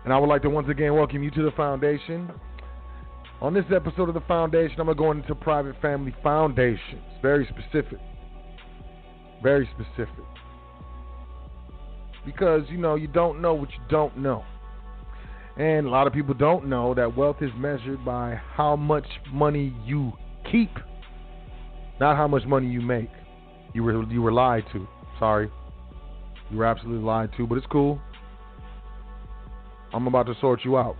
And I would like to once again welcome you to the Foundation. On this episode of the Foundation, I'm going to go into private family foundations. Very specific. Very specific. Because, you don't know what you don't know. And a lot of people don't know that wealth is measured by how much money you keep, not how much money you make. You were lied to. Sorry. You were absolutely lied to, but it's cool. I'm about to sort you out.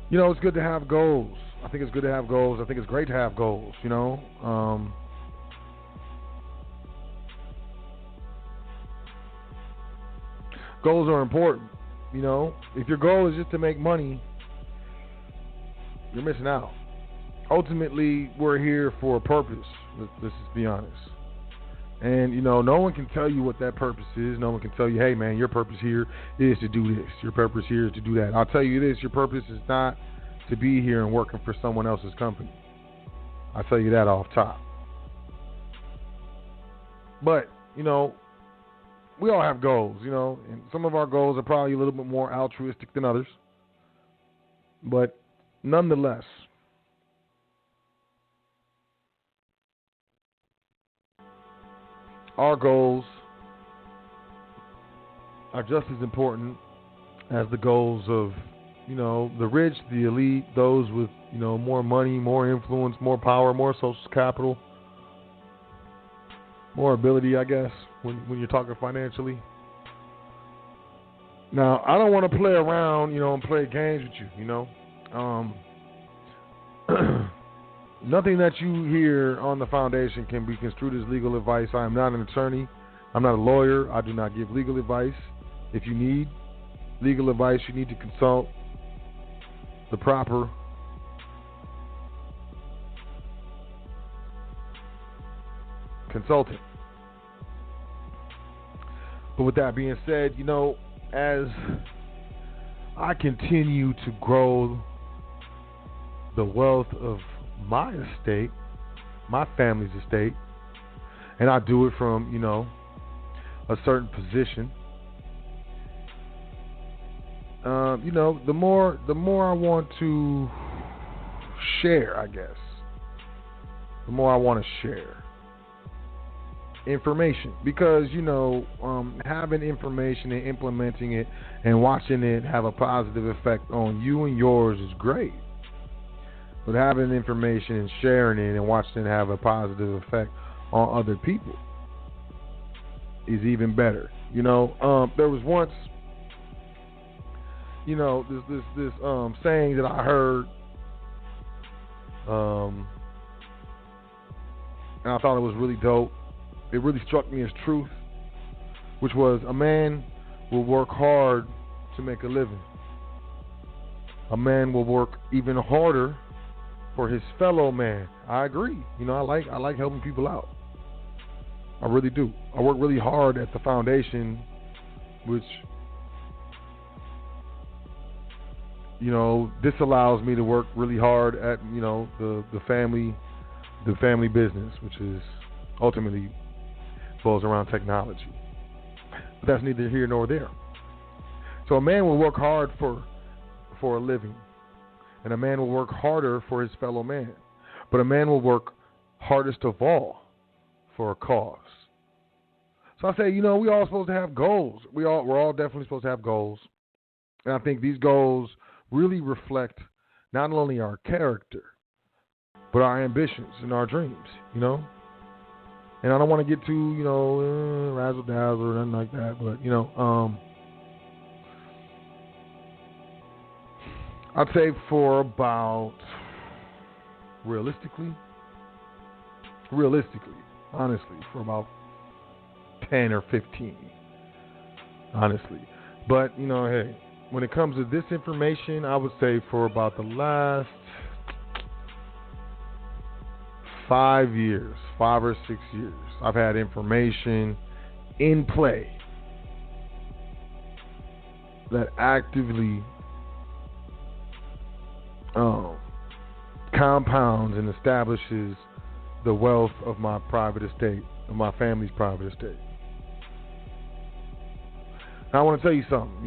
It's good to have goals. I think it's good to have goals. I think it's great to have goals, Goals are important. If your goal is just to make money, you're missing out. Ultimately, we're here for a purpose. Let's just be honest. And, no one can tell you what that purpose is. No one can tell you, hey, man, your purpose here is to do this. Your purpose here is to do that. I'll tell you this, your purpose is not to be here and working for someone else's company. I'll tell you that off top. But, we all have goals, and some of our goals are probably a little bit more altruistic than others. But nonetheless, our goals are just as important as the goals of, the rich, the elite, those with, more money, more influence, more power, more social capital, more ability, I guess, when you're talking financially. Now, I don't want to play around, and play games with you, Nothing that you hear on the Foundation can be construed as legal advice. I am not an attorney. I'm not a lawyer. I do not give legal advice. If you need legal advice, you need to consult the proper consultant. But with that being said, as I continue to grow the wealth of my estate, my family's estate, and I do it from, a certain position, the more I want to share, I guess. The more I want to share information, because having information and implementing it and watching it have a positive effect on you and yours is great. But having information and sharing it and watching it have a positive effect on other people is even better. There was once, this saying that I heard, and I thought it was really dope. It really struck me as truth, which was, a man will work hard to make a living. A man will work even harder for his fellow man. I agree. I like helping people out. I really do. I work really hard at the Foundation, which, this allows me to work really hard at, the family business, which is ultimately falls around technology. But that's neither here nor there. So a man will work hard for a living, and a man will work harder for his fellow man. But a man will work hardest of all for a cause. So I say, we all supposed to have goals. We're all definitely supposed to have goals. And I think these goals really reflect not only our character, but our ambitions and our dreams, And I don't want to get too, razzle dazzle or nothing like that, but I'd say for about realistically, honestly, for about 10 or 15, honestly. But, hey, when it comes to this information, I would say for about the last 5 or 6 years, I've had information in play that actively compounds and establishes the wealth of my private estate, of my family's private estate. Now, I want to tell you something.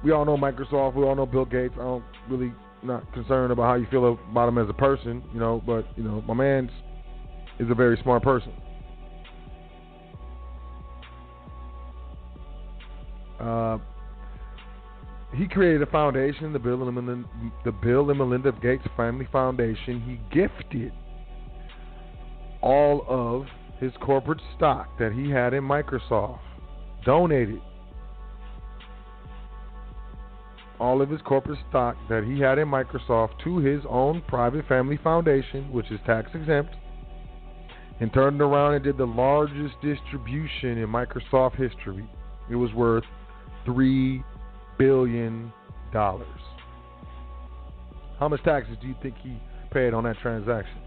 We all know Microsoft. We all know Bill Gates. I don't really not concerned about how you feel about him as a person, but my man is a very smart person. He created a foundation, the Bill and Melinda Gates Family Foundation. He gifted all of his corporate stock that he had in Microsoft, donated all of his corporate stock that he had in Microsoft to his own private family foundation, which is tax exempt, and turned around and did the largest distribution in Microsoft history. It was worth $3 billion. How much taxes do you think he paid on that transaction?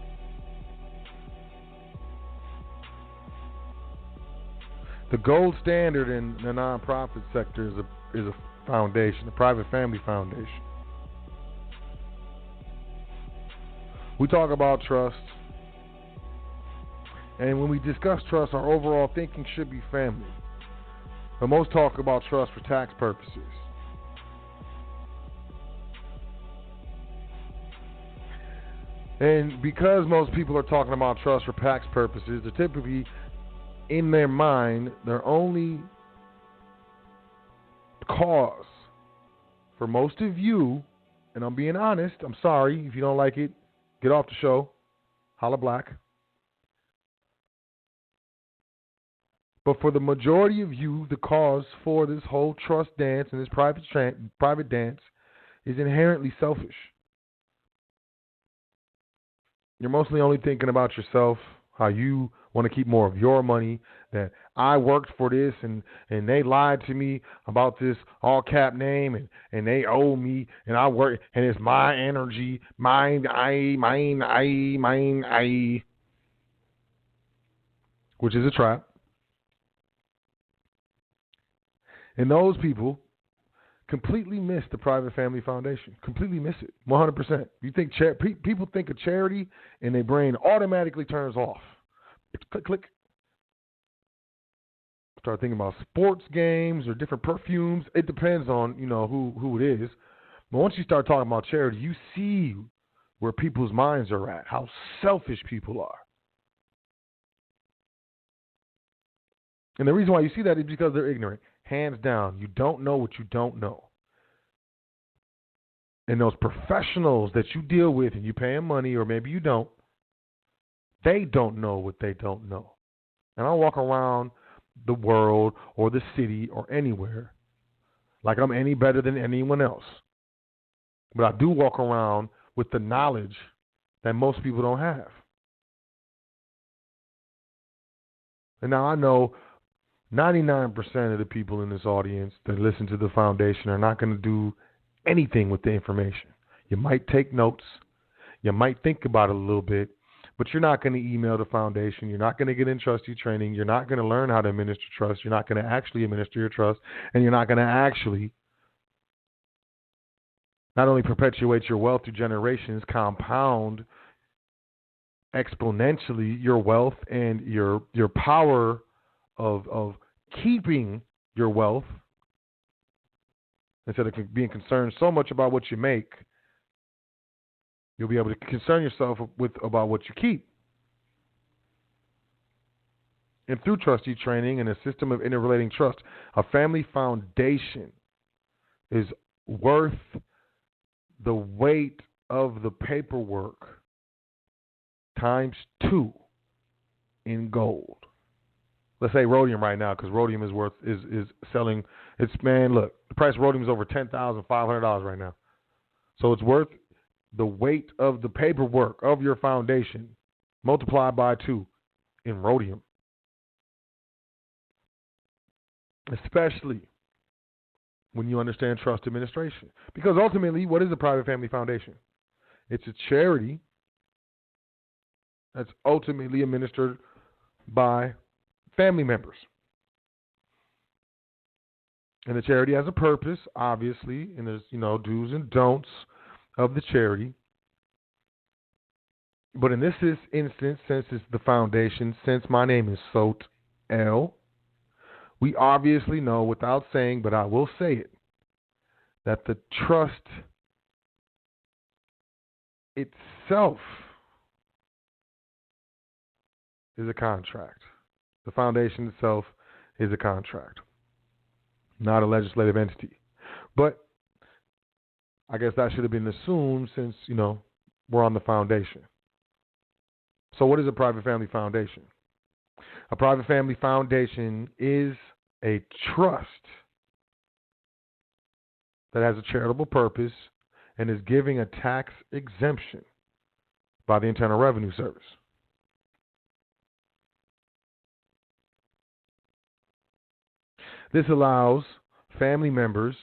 The gold standard in the nonprofit sector is a foundation, a private family foundation. We talk about trust, and when we discuss trust, our overall thinking should be family. But most talk about trust for tax purposes. And because most people are talking about trust for tax purposes, they're typically, in their mind, their only cause for most of you, and I'm being honest, I'm sorry if you don't like it, get off the show, holla black. But for the majority of you, the cause for this whole trust dance and this private dance is inherently selfish. You're mostly only thinking about yourself, how you want to keep more of your money, that I worked for this and they lied to me about this all cap name and they owe me and I work and it's my energy, mine, which is a trap. And those people completely miss the private family foundation. Completely miss it. 100%. You think people think of charity and their brain automatically turns off. Click, click. Start thinking about sports games or different perfumes. It depends on, who it is. But once you start talking about charity, you see where people's minds are at, how selfish people are. And the reason why you see that is because they're ignorant. Hands down, you don't know what you don't know. And those professionals that you deal with and you pay them money, or maybe you don't, they don't know what they don't know. And I walk around the world or the city or anywhere like I'm any better than anyone else. But I do walk around with the knowledge that most people don't have. And now I know 99% of the people in this audience that listen to the foundation are not going to do anything with the information. You might take notes. You might think about it a little bit, but you're not going to email the foundation. You're not going to get in trustee training. You're not going to learn how to administer trust. You're not going to actually administer your trust, and you're not going to actually not only perpetuate your wealth through generations, compound exponentially your wealth and your power of keeping your wealth instead of being concerned so much about what you make. You'll be able to concern yourself about what you keep. And through trustee training and a system of interrelating trust, a family foundation is worth the weight of the paperwork times 2 in gold. Let's say rhodium right now, because rhodium is selling. Look, the price of rhodium is over $10,500 right now. So it's worth the weight of the paperwork of your foundation multiplied by 2 in rhodium. Especially when you understand trust administration. Because ultimately, what is a private family foundation? It's a charity that's ultimately administered by family members. And the charity has a purpose, obviously, and there's, do's and don'ts of the charity. But in this instance, since it's the foundation, since my name is Sot L, We obviously know without saying, but I will say it, that the trust itself is a contract. The foundation itself is a contract, not a legislative entity. But I guess that should have been assumed since, we're on the foundation. So what is a private family foundation? A private family foundation is a trust that has a charitable purpose and is giving a tax exemption by the Internal Revenue Service. This allows family members,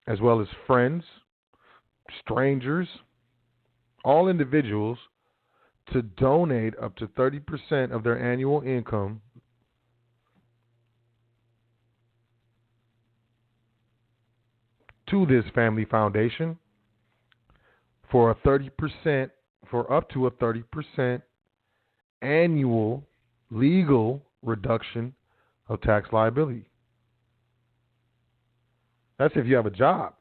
as well as friends, strangers, all individuals, to donate up to 30% of their annual income to this family foundation for up to a 30% annual legal reduction of tax liability. That's if you have a job.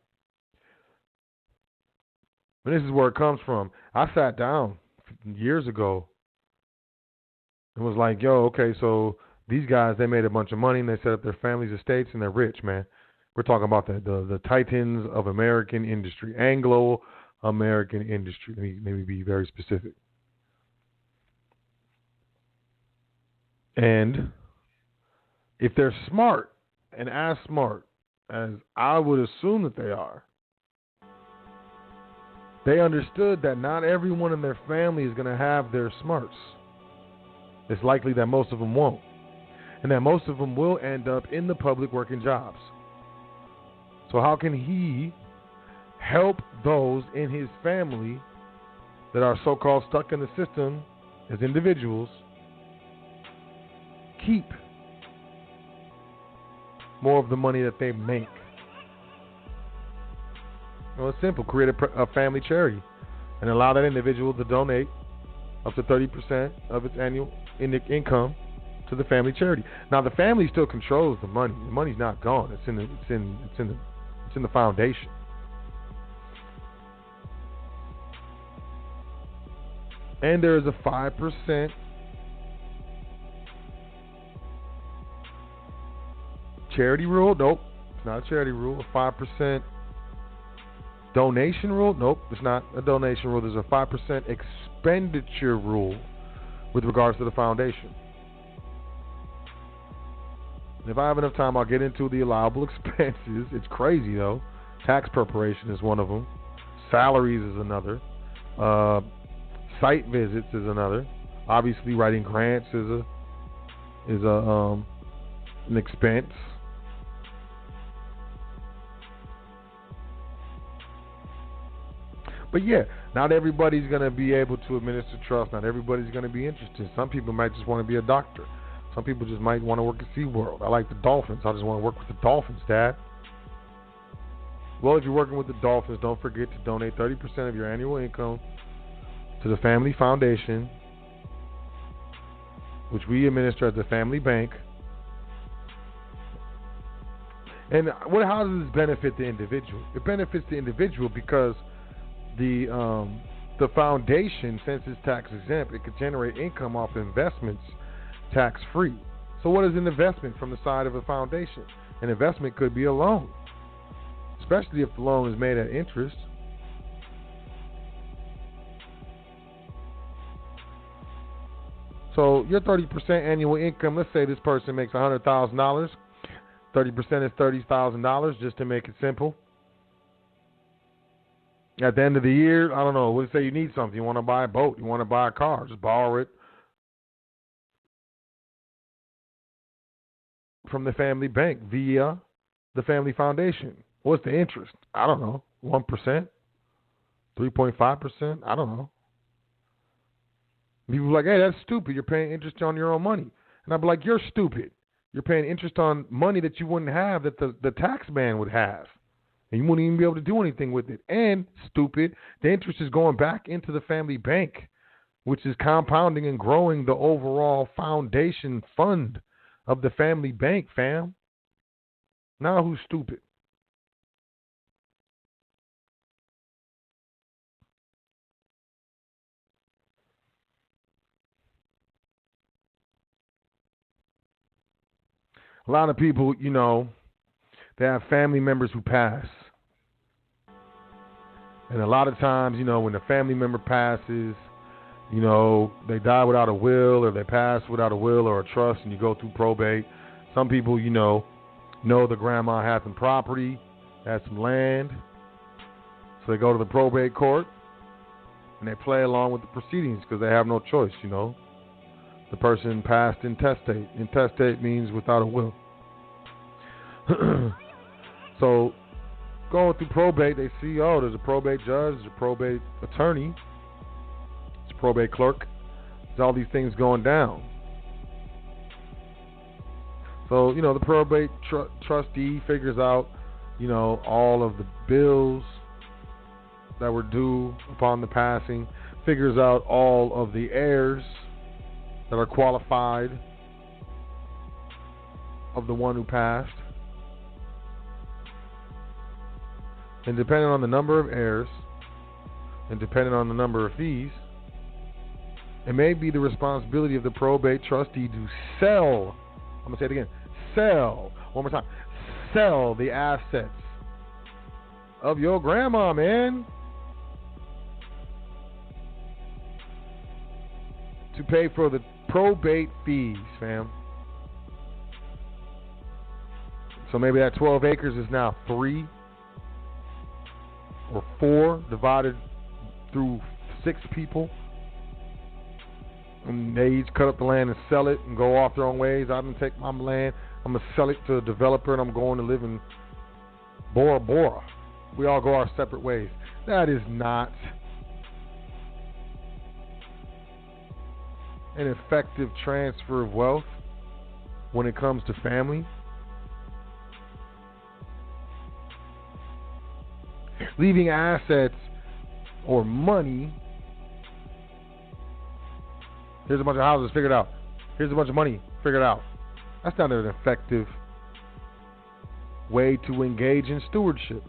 And this is where it comes from. I sat down years ago and was like, okay, so these guys, they made a bunch of money and they set up their families' estates and they're rich, man. We're talking about the titans of American industry, Anglo-American industry. Let me be very specific. And if they're smart, and as smart as I would assume that they are, they understood that not everyone in their family is going to have their smarts. It's likely that most of them won't. And that most of them will end up in the public working jobs. So how can he help those in his family that are so-called stuck in the system as individuals keep more of the money that they make? Well, it's simple. Create a family charity and allow that individual to donate up to 30% of its annual income to the family charity. Now, the family still controls the money. The money's not gone. It's in the foundation. And there is a 5% charity rule. Nope, it's not a charity rule. A 5% donation rule. Nope, it's not a donation rule. There's a 5% expenditure rule with regards to the foundation. And if I have enough time, I'll get into the allowable expenses. It's crazy, though. Tax preparation is one of them. Salaries is another. Site visits is another. Obviously, writing grants is an expense. But yeah, not everybody's going to be able to administer trust. Not everybody's going to be interested. Some people might just want to be a doctor. Some people just might want to work at SeaWorld. I like the Dolphins. I just want to work with the Dolphins, Dad. Well, if you're working with the Dolphins, don't forget to donate 30% of your annual income to the Family Foundation, which we administer as the Family Bank. And how does this benefit the individual? It benefits the individual because the foundation, since it's tax exempt, it could generate income off investments tax-free. So what is an investment from the side of a foundation? An investment could be a loan, especially if the loan is made at interest. So your 30% annual income, let's say this person makes $100,000. 30% is $30,000, just to make it simple. At the end of the year, I don't know, let's say you need something. You want to buy a boat. You want to buy a car. Just borrow it from the family bank via the family foundation. What's the interest? I don't know. 1%? 3.5%? I don't know. People are like, hey, that's stupid. You're paying interest on your own money. And I'd be like, you're stupid. You're paying interest on money that you wouldn't have, that the tax man would have. And you wouldn't even be able to do anything with it. And, stupid, the interest is going back into the family bank, which is compounding and growing the overall foundation fund of the family bank, fam. Now who's stupid? A lot of people, they have family members who pass. And a lot of times, when the family member passes, they die without a will or they pass without a will or a trust and you go through probate. Some people, know the grandma had some property, had some land. So they go to the probate court and they play along with the proceedings because they have no choice, The person passed intestate. Intestate means without a will. So going through probate, they see, there's a probate judge, there's a probate attorney, there's a probate clerk. There's all these things going down. So, the probate trustee figures out, all of the bills that were due upon the passing, figures out all of the heirs that are qualified of the one who passed. And depending on the number of heirs and depending on the number of fees, it may be the responsibility of the probate trustee to sell, I'm going to say it again, sell, one more time, sell the assets of your grandma, man, to pay for the probate fees, fam. So maybe that 12 acres is now 3 or 4 divided through 6 people. And they each cut up the land and sell it and go off their own ways. I'm going to take my land, I'm going to sell it to a developer, and I'm going to live in Bora Bora. We all go our separate ways. That is not an effective transfer of wealth when it comes to family. Leaving assets or money. Here's a bunch of houses, figured out. Here's a bunch of money, figured out. That's not an effective way to engage in stewardship.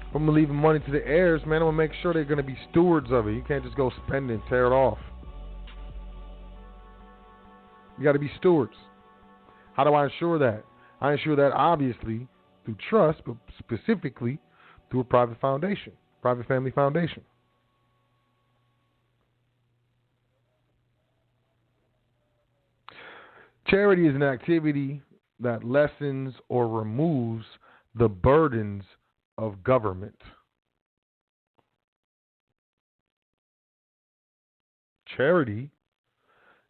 If I'm going to leave money to the heirs, man, I'm going to make sure they're going to be stewards of it. You can't just go spend it and tear it off. You got to be stewards. How do I ensure that? I ensure that obviously through trust, but specifically through a private foundation, private family foundation. Charity is an activity that lessens or removes the burdens of government. Charity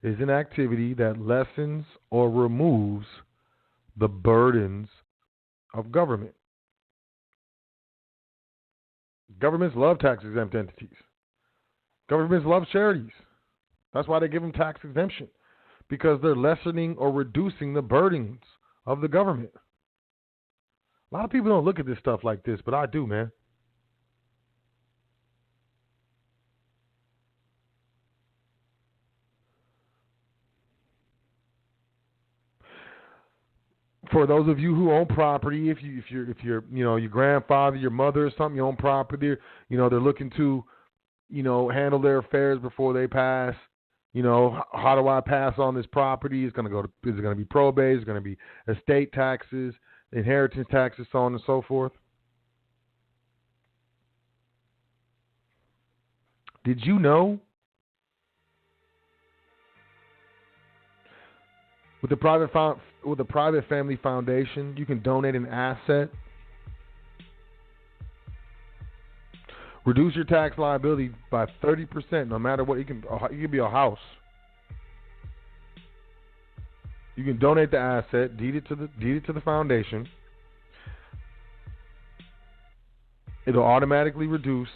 is an activity that lessens or removes the burdens of government. Governments love tax exempt entities. Governments love charities. That's why they give them tax exemption, because they're lessening or reducing the burdens of the government. A lot of people don't look at this stuff like this, but I do, man. For those of you who own property, if you're your grandfather, your mother or something, you own property, they're looking to, handle their affairs before they pass. How do I pass on this property? Is it going to be probate? Is it going to be estate taxes, inheritance taxes, so on and so forth? Did you know with the private family foundation, you can donate an asset, reduce your tax liability by 30%, no matter what. It can be a house. You can donate the asset, deed it to the foundation. It'll automatically reduce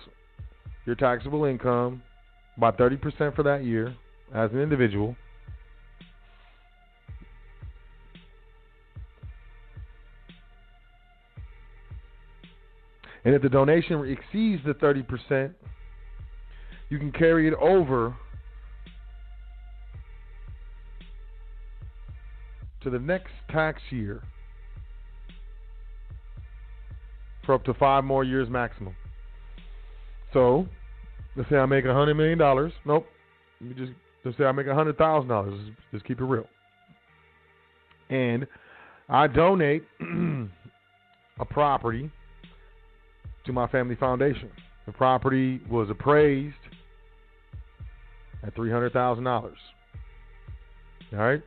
your taxable income by 30% for that year as an individual. And if the donation exceeds the 30%, you can carry it over to the next tax year for up to 5 more years maximum. So, let's say I make $100 million. Nope. Let's say I make $100,000. Just keep it real. And I donate a property to my family foundation. The property was appraised at $300,000. All right?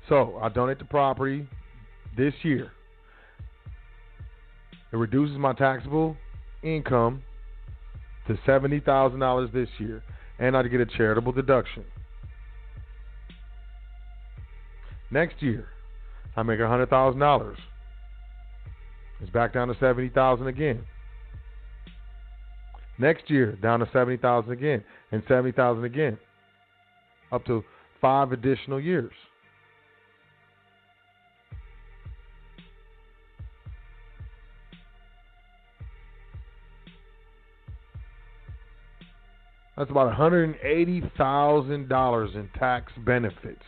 So, I donate the property this year. It reduces my taxable income to $70,000 this year, and I get a charitable deduction. Next year, I make $100,000. It's back down to $70,000 again. Next year, down to $70,000 again, and $70,000 again, up to 5 additional years. That's about $180,000 in tax benefits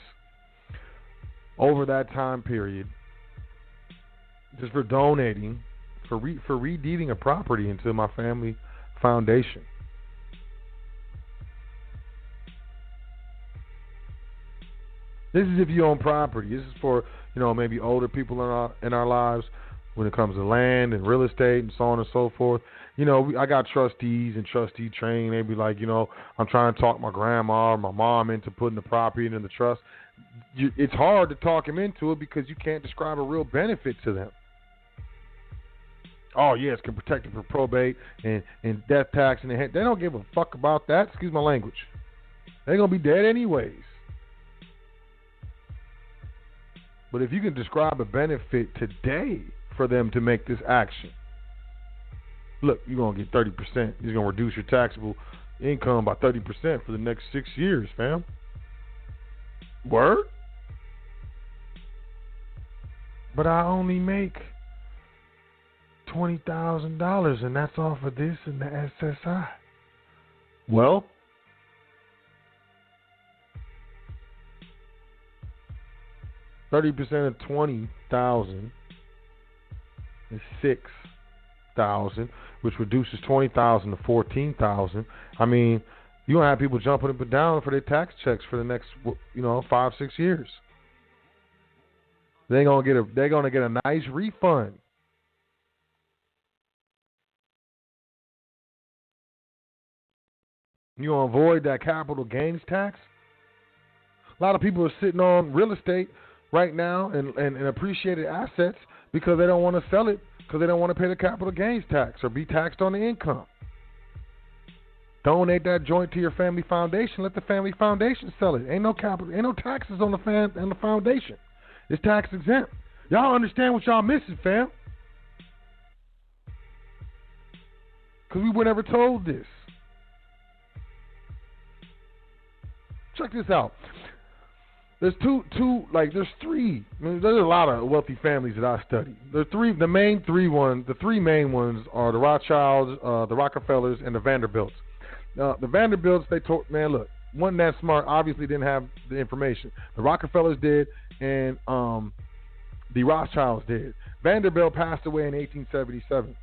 over that time period, just for donating, for redeeding a property into my family foundation. This is if you own property. This is for, maybe older people in our lives when it comes to land and real estate and so on and so forth. I got trustees and trustee training. They be like, I'm trying to talk my grandma or my mom into putting the property into the trust. It's hard to talk them into it because you can't describe a real benefit to them. Oh, yes, can protect them from probate and death tax. And they don't give a fuck about that. Excuse my language. They're going to be dead anyways. But if you can describe a benefit today for them to make this action, look, you're going to get 30%. You're going to reduce your taxable income by 30% for the next 6 years, fam. Word? But I only make $20,000, and that's off of this and the SSI. Well, %30 of 20,000 is 6,000, which reduces 20,000 to 14,000. I mean, you gonna have people jumping up and down for their tax checks for the next, 5-6 years. They're gonna get a nice refund. You gonna avoid that capital gains tax. A lot of people are sitting on real estate right now and appreciated assets because they don't want to sell it because they don't want to pay the capital gains tax or be taxed on the income. Donate that joint to your family foundation. Let the family foundation sell it. Ain't no taxes on the foundation. It's tax exempt. Y'all understand what y'all missing, fam? Because we were never told this. Check this out. There's there's three. There's a lot of wealthy families that I study. The three main ones are the Rothschilds, the Rockefellers, and the Vanderbilts. The Vanderbilts, they told, man, look, one that smart obviously didn't have the information. The Rockefellers did, and the Rothschilds did. Vanderbilt passed away in 1877.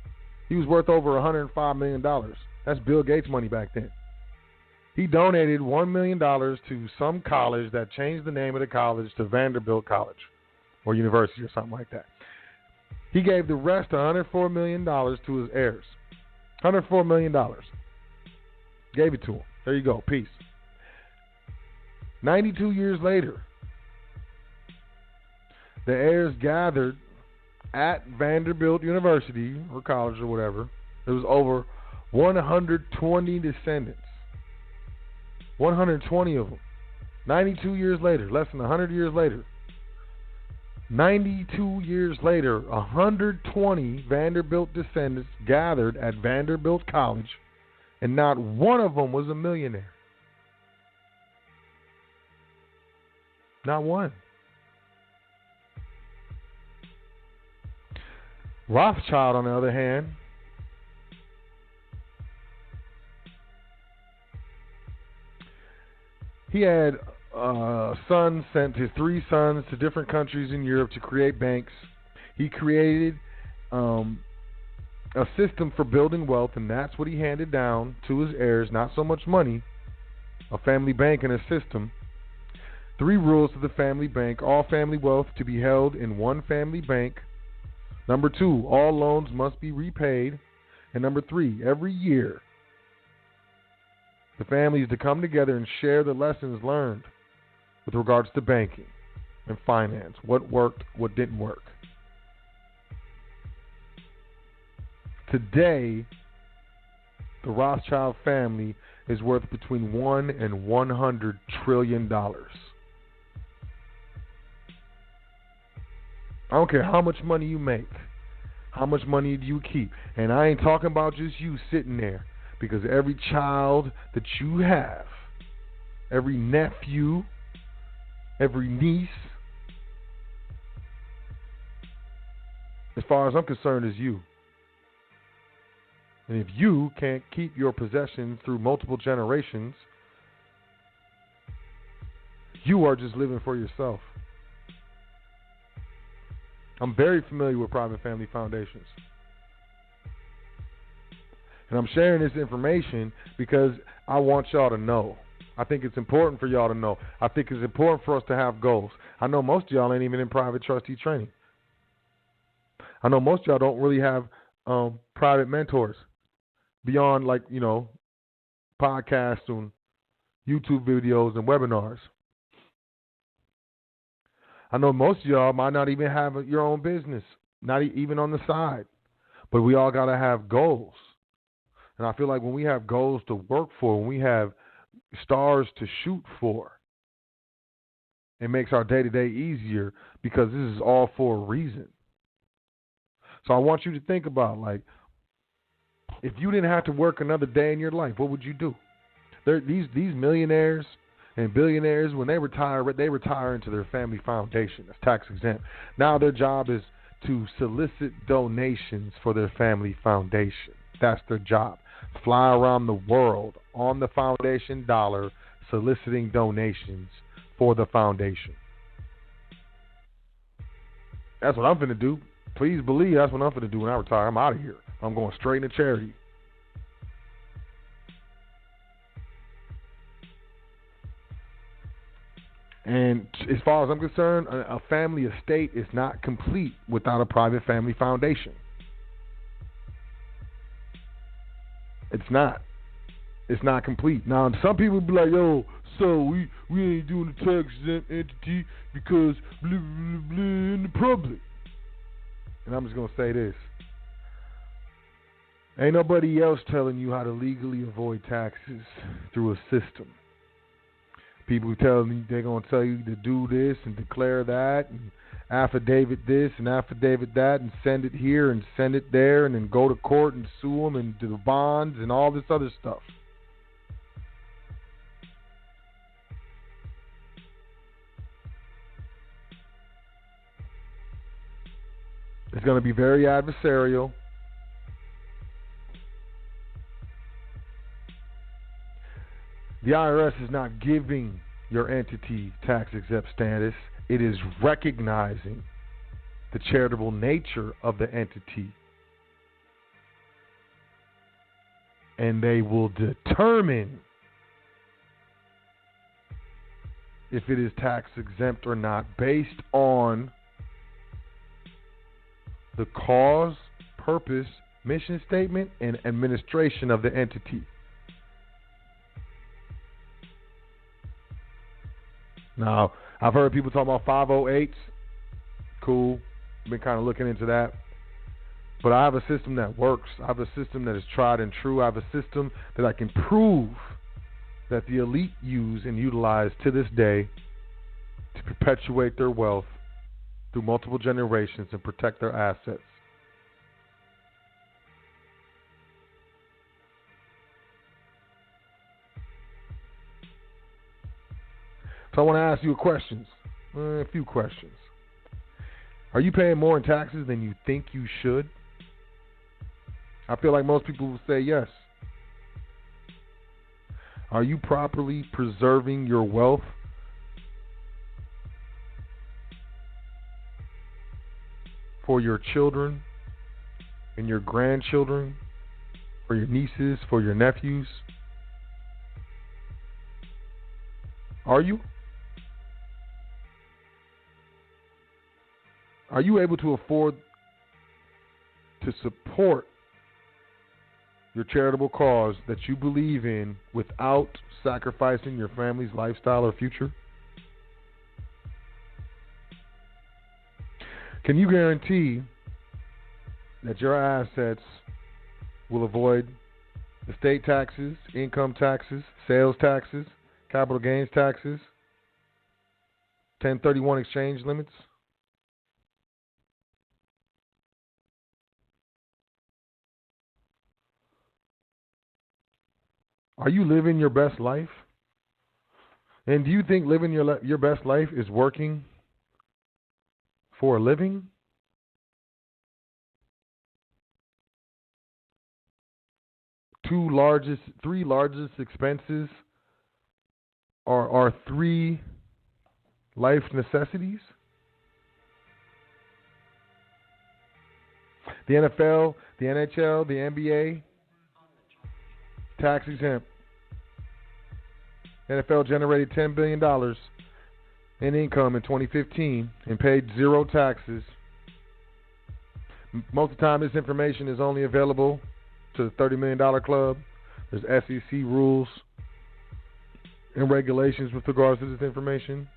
He was worth over $105 million. That's Bill Gates' money back then. He donated $1 million to some college that changed the name of the college to Vanderbilt College or University or something like that. He gave the rest, $104 million, to his heirs. $104 million. Gave it to him. There you go. Peace. 92 years later, the heirs gathered at Vanderbilt University or college or whatever. There was over 120 descendants. 120 of them. 92 years later, less than 100 years later. 92 years later, 120 Vanderbilt descendants gathered at Vanderbilt College, and not one of them was a millionaire. Not one. Rothschild, on the other hand, he had son sent his 3 sons to different countries in Europe to create banks. He created a system for building wealth, and that's what he handed down to his heirs. Not so much money, a family bank and a system. 3 rules to the family bank: all family wealth to be held in one family bank. Number 2, all loans must be repaid. And number 3, every year, the family is to come together and share the lessons learned with regards to banking and finance. What worked, what didn't work. Today, the Rothschild family is worth between $1 and $100 trillion. I don't care how much money you make, how much money do you keep. And I ain't talking about just you sitting there, because every child that you have, every nephew, every niece, as far as I'm concerned, is you. And if you can't keep your possessions through multiple generations, you are just living for yourself. I'm very familiar with private family foundations. And I'm sharing this information because I want y'all to know. I think it's important for y'all to know. I think it's important for us to have goals. I know most of y'all ain't even in private trustee training. I know most of y'all don't really have private mentors beyond, like, podcasts and YouTube videos and webinars. I know most of y'all might not even have your own business, not even on the side. But we all got to have goals. And I feel like when we have goals to work for, when we have stars to shoot for, it makes our day-to-day easier, because this is all for a reason. So I want you to think about, like, if you didn't have to work another day in your life, what would you do? These millionaires and billionaires, when they retire into their family foundation. That's tax exempt. Now their job is to solicit donations for their family foundation. That's their job. Fly around the world on the foundation dollar, soliciting donations for the foundation. That's what I'm finna do. Please believe that's what I'm finna do when I retire. I'm out of here. I'm going straight into charity. And as far as I'm concerned, a family estate is not complete without a private family foundation. It's not. It's not complete. Now, some people be like, yo, so we ain't doing the tax exempt entity because blah, blah, blah, in the public. And I'm just going to say this. Ain't nobody else telling you how to legally avoid taxes through a system. People tell you they're going to tell you to do this and declare that and affidavit this and affidavit that and send it here and send it there and then go to court and sue them and do the bonds and all this other stuff. It's going to be very adversarial. The IRS is not giving your entity tax-exempt status. It is recognizing the charitable nature of the entity. And they will determine if it is tax-exempt or not based on the cause, purpose, mission statement, and administration of the entity. Now, I've heard people talk about 508s. Cool. Been kind of looking into that. But I have a system that works. I have a system that is tried and true. I have a system that I can prove that the elite use and utilize to this day to perpetuate their wealth through multiple generations and protect their assets. So I want to ask you a few questions. Are you paying more in taxes than you think you should? I feel like most people will say yes. Are you properly preserving your wealth for your children and your grandchildren, for your nieces, for your nephews? Are you? Are you able to afford to support your charitable cause that you believe in without sacrificing your family's lifestyle or future? Can you guarantee that your assets will avoid estate taxes, income taxes, sales taxes, capital gains taxes, 1031 exchange limits? Are you living your best life? And do you think living your best life is working for a living? Three largest expenses are three life necessities. The NFL, the NHL, the NBA, tax exempt. NFL generated $10 billion in income in 2015 and paid zero taxes. Most of the time, this information is only available to the $30 million club. There's SEC rules and regulations with regards to this information.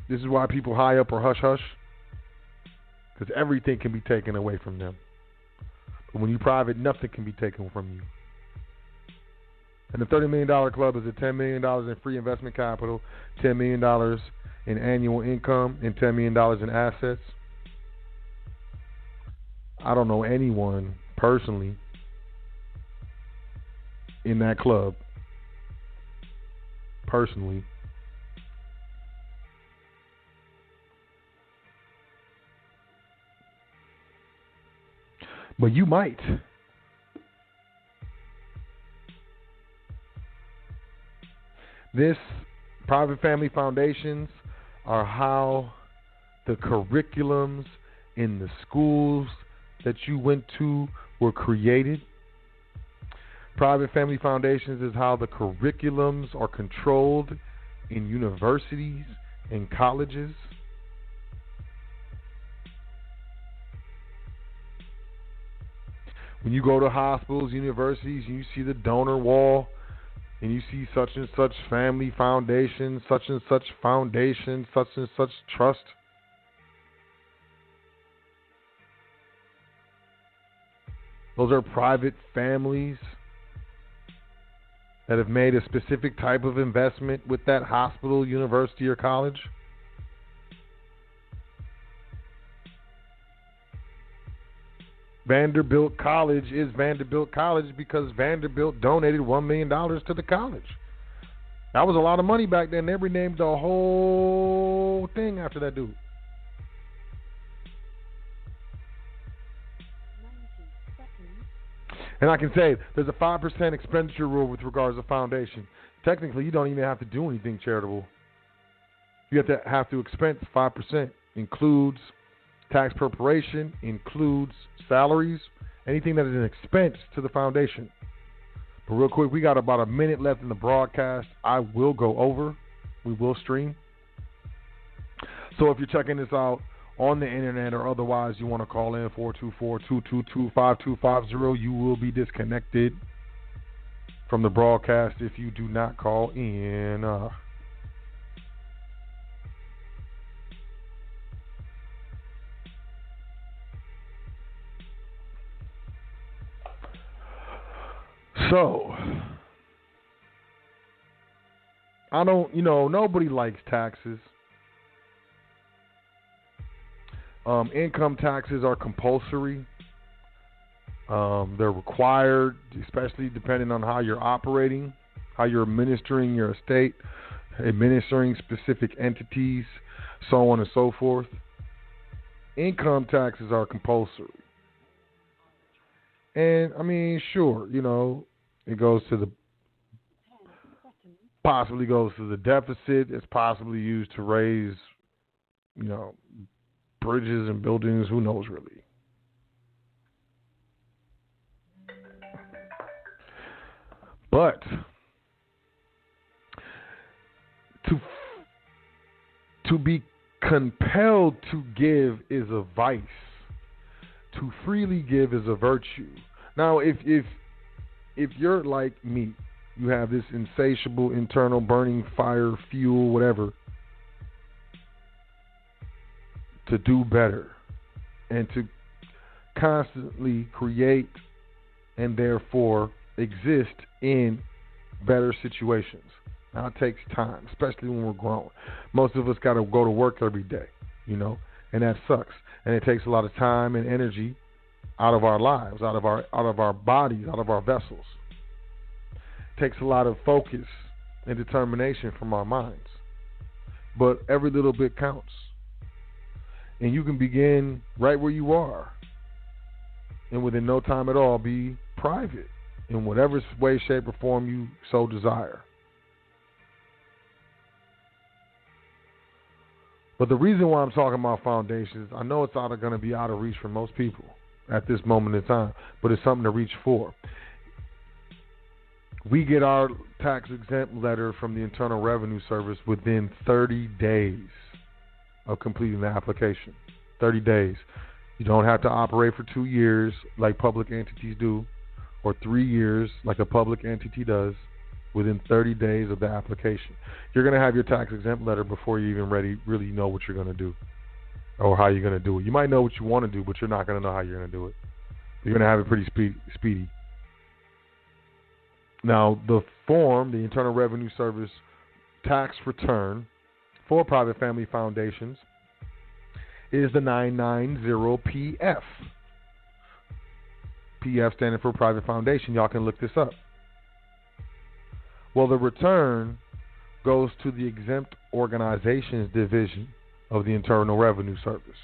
This is why people high up or hush hush, because everything can be taken away from them. But when you're private, nothing can be taken from you. And the $30 million club is at $10 million in free investment capital, $10 million in annual income, and $10 million in assets. I don't know anyone personally in that club. Personally. But you might. This private family foundations are how the curriculums in the schools that you went to were created. Private family foundations is how the curriculums are controlled in universities and colleges. When you go to hospitals, universities, and you see the donor wall, and you see such and such family foundation, such and such foundation, such and such trust. Those are private families that have made a specific type of investment with that hospital, university, or college. Vanderbilt College is Vanderbilt College because Vanderbilt donated $1 million to the college. That was a lot of money back then. They renamed the whole thing after that dude. And I can say there's a 5% expenditure rule with regards to foundation. Technically, you don't even have to do anything charitable. You have to expense 5%. Includes tax preparation, includes salaries, anything that is an expense to the foundation. But real quick, we got about a minute left in the broadcast. I will go over. We will stream. So if you're checking this out on the internet or otherwise, you want to call in 424-222-5250, you will be disconnected from the broadcast if you do not call in. So, I don't, nobody likes taxes. Income taxes are compulsory. They're required, especially depending on how you're operating, how you're administering your estate, administering specific entities, so on and so forth. Income taxes are compulsory. And, I mean, sure, it goes to possibly goes to the deficit. It's possibly used to raise, bridges and buildings. Who knows, really? But to be compelled to give is a vice. To freely give is a virtue. Now, if you're like me, you have this insatiable internal burning fire, fuel, whatever, to do better and to constantly create and therefore exist in better situations. Now, it takes time, especially when we're grown. Most of us got to go to work every day, and that sucks. And it takes a lot of time and energy out of our lives, out of our bodies, out of our vessels. It takes a lot of focus and determination from our minds. But every little bit counts. And you can begin right where you are, and within no time at all be private in whatever way, shape, or form you so desire. But the reason why I'm talking about foundations, I know it's going to be out of reach for most people at this moment in time, but it's something to reach for. We get our tax exempt letter from the Internal Revenue Service within 30 days of completing the application. 30 days. You don't have to operate for 2 years like public entities do, or 3 years like a public entity does. Within 30 days of the application, you're going to have your tax exempt letter before you even really know what you're going to do or how you're going to do it. You might know what you want to do, but you're not going to know how you're going to do it. You're going to have it pretty speedy. Now, the form, the Internal Revenue Service tax return for private family foundations is the 990PF. PF standing for private foundation. Y'all can look this up. Well, the return goes to the Exempt Organizations Division of the Internal Revenue Service.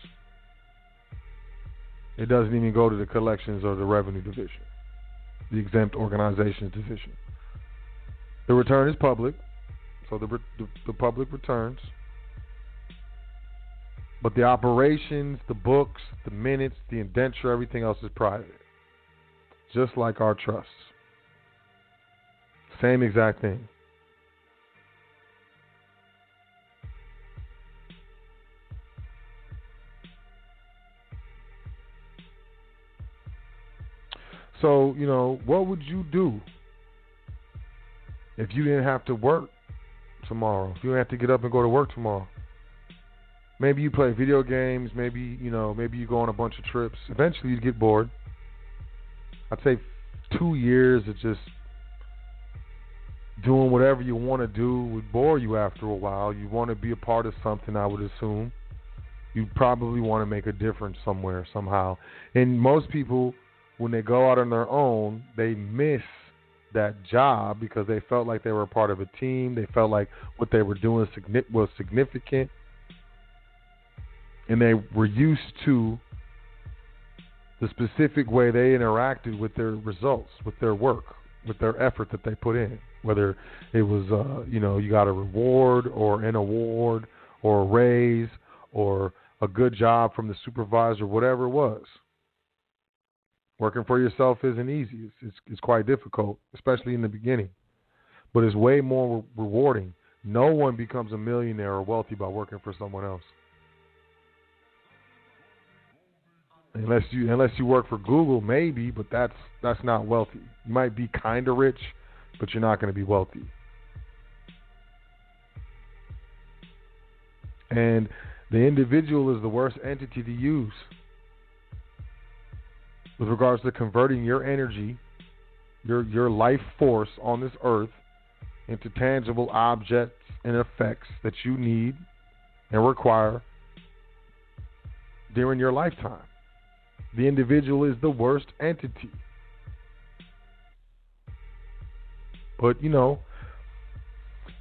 It doesn't even go to the Collections or the Revenue Division, the Exempt Organizations Division. The return is public, so the public returns. But the operations, the books, the minutes, the indenture, everything else is private, just like our trusts. Same exact thing. So, what would you do if you didn't have to work tomorrow? If you didn't have to get up and go to work tomorrow? Maybe you play video games. Maybe you go on a bunch of trips. Eventually you'd get bored. I'd say 2 years of just doing whatever you want to do would bore you after a while. You want to be a part of something, I would assume. You probably want to make a difference somewhere, somehow. And most people, when they go out on their own, they miss that job because they felt like they were a part of a team. They felt like what they were doing was significant. And they were used to the specific way they interacted with their results, with their work, with their effort that they put in. Whether it was, you got a reward or an award or a raise or a good job from the supervisor, whatever it was. Working for yourself isn't easy. It's quite difficult, especially in the beginning. But it's way more rewarding. No one becomes a millionaire or wealthy by working for someone else. Unless you work for Google, maybe, but that's not wealthy. You might be kind of rich, but you're not going to be wealthy. And the individual is the worst entity to use with regards to converting your energy, your life force on this earth into tangible objects and effects that you need and require during your lifetime. The individual is the worst entity. But,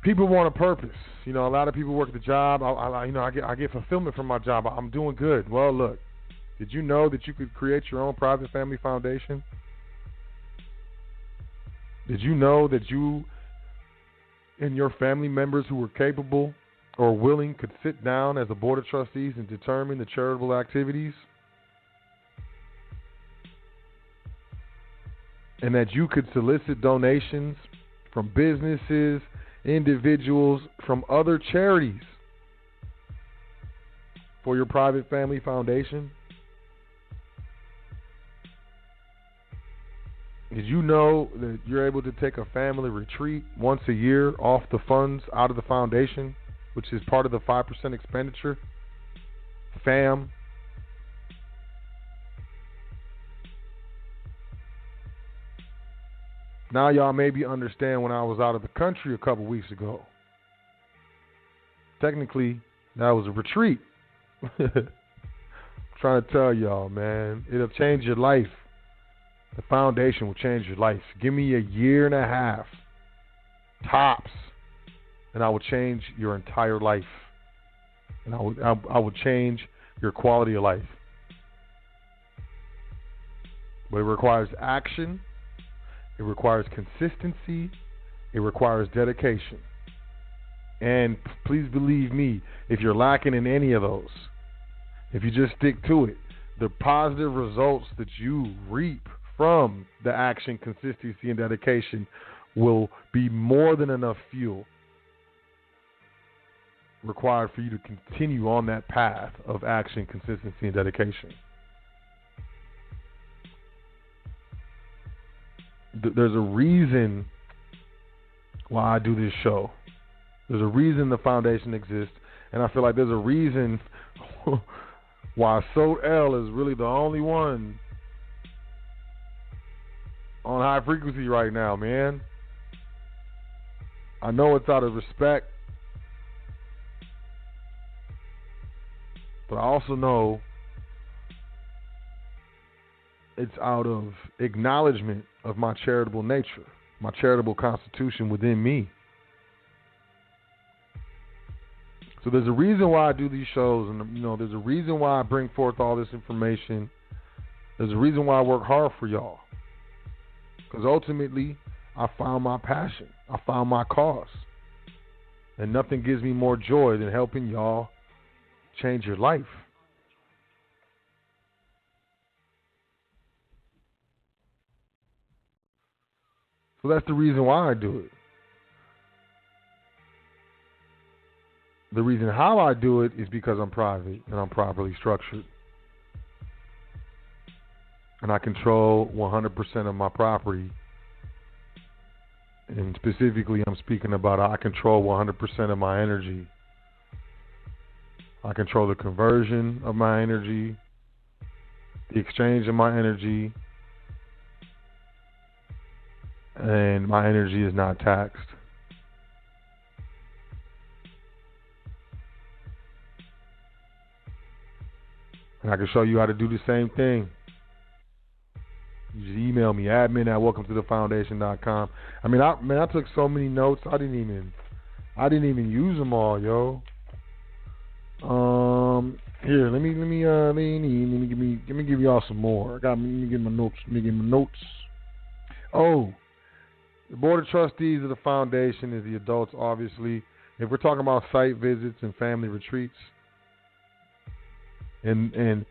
people want a purpose. A lot of people work at the job. I get fulfillment from my job. I'm doing good. Well, look, did you know that you could create your own private family foundation? Did you know that you and your family members who were capable or willing could sit down as a board of trustees and determine the charitable activities, and that you could solicit donations from businesses, individuals, from other charities for your private family foundation? Did you know that you're able to take a family retreat once a year off the funds out of the foundation, which is part of the 5% expenditure? FAM. Now y'all maybe understand when I was out of the country a couple weeks ago. Technically, that was a retreat. I'm trying to tell y'all, man, it'll change your life. The foundation will change your life. Give me a year and a half, tops, and I will change your entire life. And I will change your quality of life. But it requires action. It requires consistency. It requires dedication. And please believe me, if you're lacking in any of those, if you just stick to it, the positive results that you reap from the action, consistency, and dedication will be more than enough fuel required for you to continue on that path of action, consistency, and dedication. There's a reason why I do this show. There's a reason the foundation exists, and I feel like there's a reason why Sot L is really the only one on high frequency right now, man. I know it's out of respect, but I also know it's out of acknowledgement of my charitable nature, my charitable constitution within me. So there's a reason why I do these shows, and there's a reason why I bring forth all this information. There's a reason why I work hard for y'all. Because ultimately, I found my passion. I found my cause. And nothing gives me more joy than helping y'all change your life. So that's the reason why I do it. The reason how I do it is because I'm private and I'm properly structured. And I control 100% of my property. And specifically, I'm speaking about I control 100% of my energy. I control the conversion of my energy, the exchange of my energy, and my energy is not taxed. And I can show you how to do the same thing. You just email me, admin@welcometothefoundation.com. I took so many notes. I didn't even use them all, yo. Here, let me give y'all some more. Let me get my notes. Oh, the board of trustees of the foundation is the adults, obviously. If we're talking about site visits and family retreats, and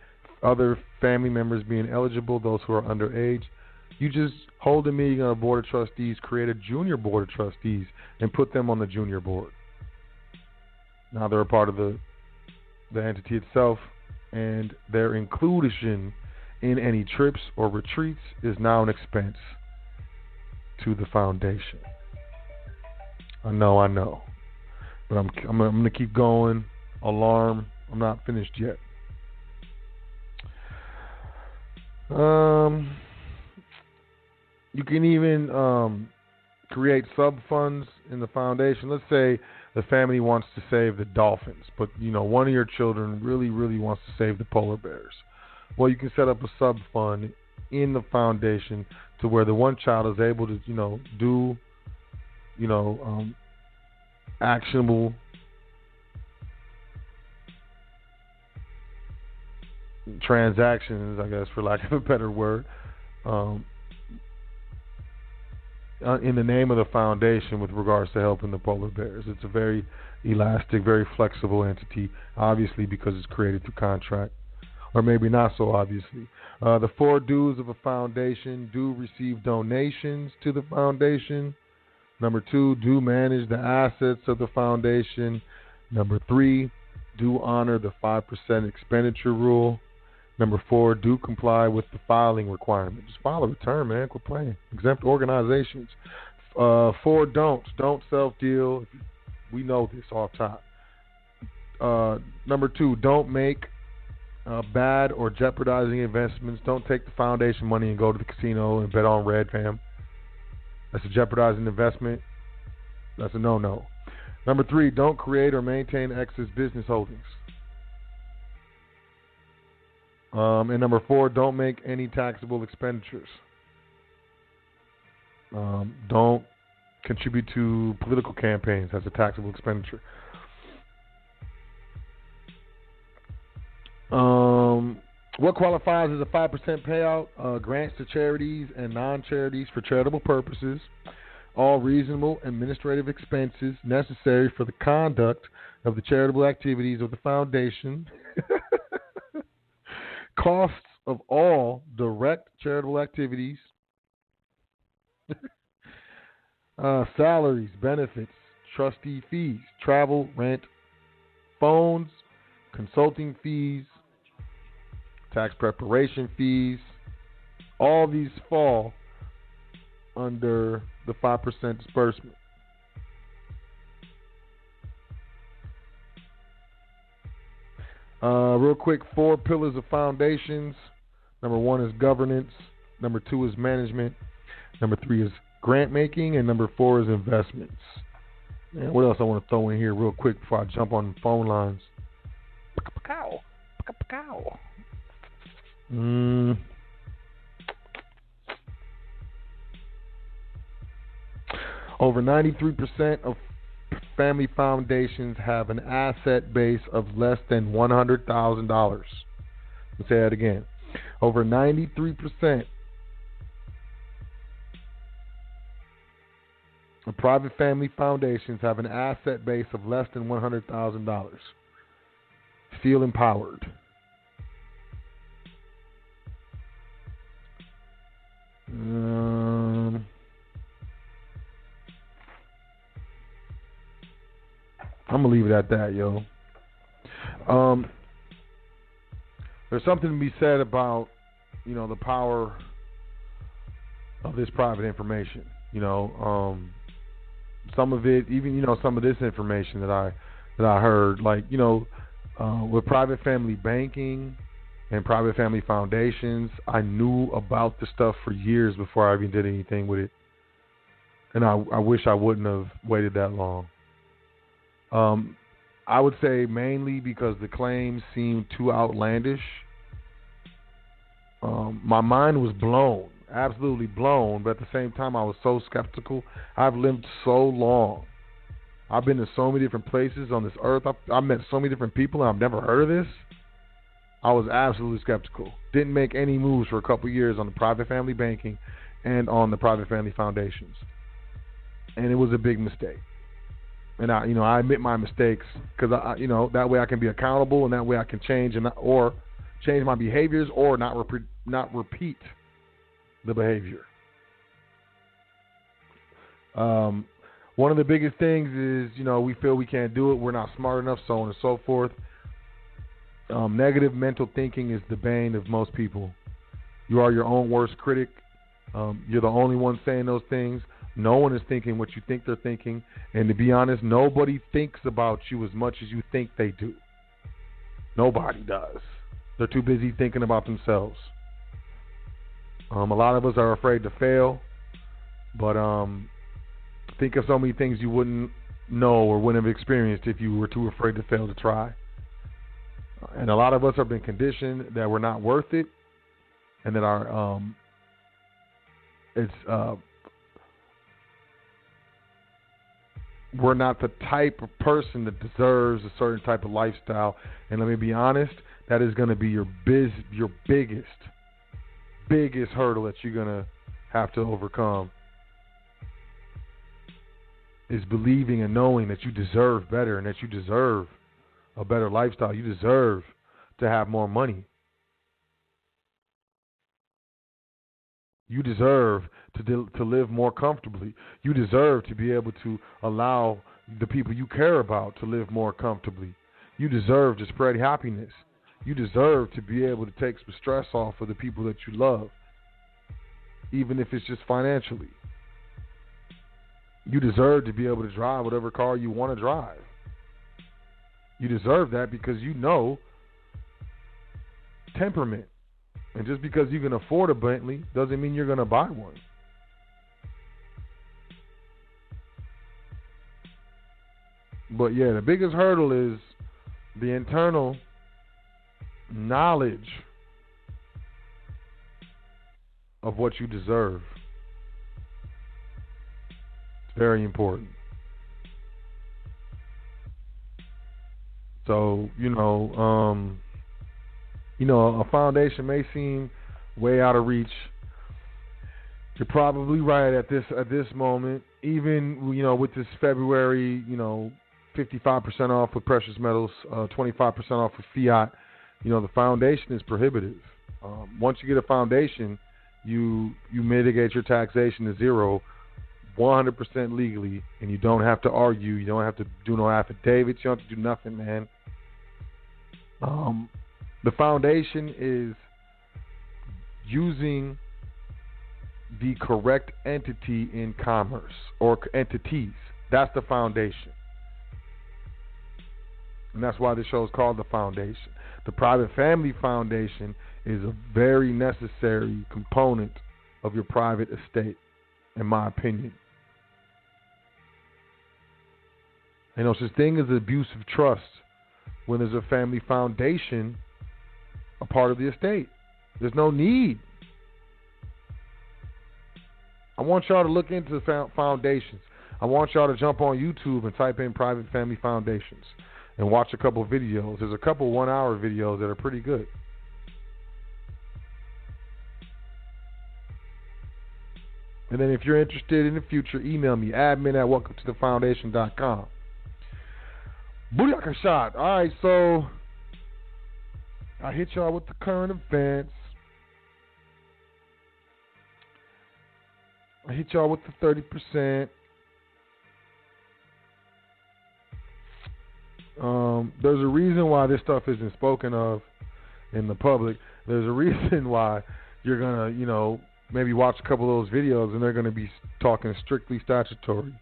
other family members being eligible, those who are underage, you just hold a meeting on a board of trustees, create a junior board of trustees, and put them on the junior board. Now they're a part of the entity itself, and their inclusion in any trips or retreats is now an expense to the foundation. I know. But I'm going to keep going. Alarm. I'm not finished yet. You can even create sub-funds in the foundation. Let's say the family wants to save the dolphins, but one of your children really, really wants to save the polar bears. Well, you can set up a sub-fund in the foundation to where the one child is able to, do, actionable transactions, I guess, for lack of a better word, in the name of the foundation with regards to helping the polar bears. It's a very elastic, very flexible entity, obviously because it's created through contract, or maybe not so obviously. The 4 dues of a foundation: do receive donations to the foundation. Number 2, do manage the assets of the foundation. Number 3, do honor the 5% expenditure rule. Number 4, do comply with the filing requirement. Just file a return, man. Quit playing. Exempt organizations. 4 don'ts. Don't self-deal. We know this off top. Number 2, don't make bad or jeopardizing investments. Don't take the foundation money and go to the casino and bet on red, fam. That's a jeopardizing investment. That's a no-no. Number 3, don't create or maintain excess business holdings. And number 4, don't make any taxable expenditures. Don't contribute to political campaigns as a taxable expenditure. What qualifies as a 5% payout? Grants to charities and non-charities for charitable purposes. All reasonable administrative expenses necessary for the conduct of the charitable activities of the foundation. Costs of all direct charitable activities. Salaries, benefits, trustee fees, travel, rent, phones, consulting fees, tax preparation fees. All these fall under the 5% disbursement. Real quick, 4 pillars of foundations. Number 1 is governance. Number 2 is management. Number 3 is grant making. And number 4 is investments. And what else I want to throw in here real quick before I jump on the phone lines? Over 93% of family foundations have an asset base of less than $100,000. Let's say that again. Over 93% of private family foundations have an asset base of less than $100,000. Feel empowered. I'm gonna leave it at that, yo. There's something to be said about, the power of this private information. Some of it, even some of this information that I heard, like with private family banking and private family foundations, I knew about the stuff for years before I even did anything with it, and I wish I wouldn't have waited that long. I would say mainly because the claims seemed too outlandish. My mind was blown, absolutely blown, but at the same time I was so skeptical. I've lived so long. I've been to so many different places on this earth. I've met so many different people, and I've never heard of this. I was absolutely skeptical. Didn't make any moves for a couple years on the private family banking and on the private family foundations. And it was a big mistake. And I admit my mistakes because that way I can be accountable, and that way I can change or change my behaviors or not repeat the behavior. One of the biggest things is we feel we can't do it, we're not smart enough, so on and so forth. Negative mental thinking is the bane of most people. You are your own worst critic. You're the only one saying those things. No one is thinking what you think they're thinking. And to be honest, nobody thinks about you as much as you think they do. Nobody does. They're too busy thinking about themselves. A lot of us are afraid to fail. But think of so many things you wouldn't know or wouldn't have experienced if you were too afraid to fail to try. And a lot of us have been conditioned that we're not worth it. And that we're not the type of person that deserves a certain type of lifestyle. And let me be honest, that is going to be your biggest hurdle that you're going to have to overcome. is believing and knowing that you deserve better and that you deserve a better lifestyle. You deserve to have more money. You deserve to live more comfortably. You deserve to be able to allow the people you care about to live more comfortably. You deserve to spread happiness. You deserve to be able to take some stress off of the people that you love, even if it's just financially. You deserve to be able to drive whatever car you want to drive. You deserve that because you know temperament. And just because you can afford a Bentley doesn't mean you're going to buy one. But yeah, the biggest hurdle is the internal knowledge of what you deserve. It's very important. So, a foundation may seem way out of reach. You're probably right at this moment. Even with this February, 55% off with precious metals, 25% off with fiat. The foundation is prohibitive. Once you get a foundation, you mitigate your taxation to zero, 100% legally, and you don't have to argue. You don't have to do no affidavits. You don't have to do nothing, man. The foundation is using the correct entity in commerce or entities. That's the foundation. And that's why the show is called The Foundation. The private family foundation is a very necessary component of your private estate, in my opinion. And no such thing as abuse of trust when there's a family foundation a part of the estate. There's no need. I want y'all to look into foundations. I want y'all to jump on YouTube and type in private family foundations and watch a couple videos. There's a couple 1-hour videos that are pretty good. And then if you're interested in the future, email me, admin@welcometothefoundation.com. Booyaka shot. All right, so I hit y'all with the current events. I hit y'all with the 30%. There's a reason why this stuff isn't spoken of in the public. There's a reason why you're going to, maybe watch a couple of those videos and they're going to be talking strictly statutory.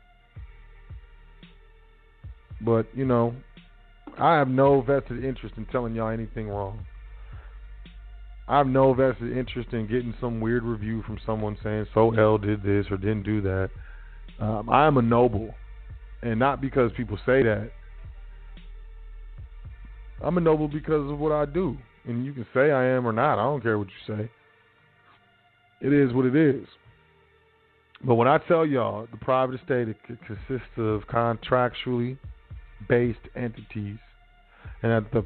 But, I have no vested interest in telling y'all anything wrong. I have no vested interest in getting some weird review from someone saying So-L did this or didn't do that. I am a noble, and not because people say that. I'm a noble because of what I do. And you can say I am or not. I don't care what you say. It is what it is. But when I tell y'all the private estate, it consists of contractually based entities, and that the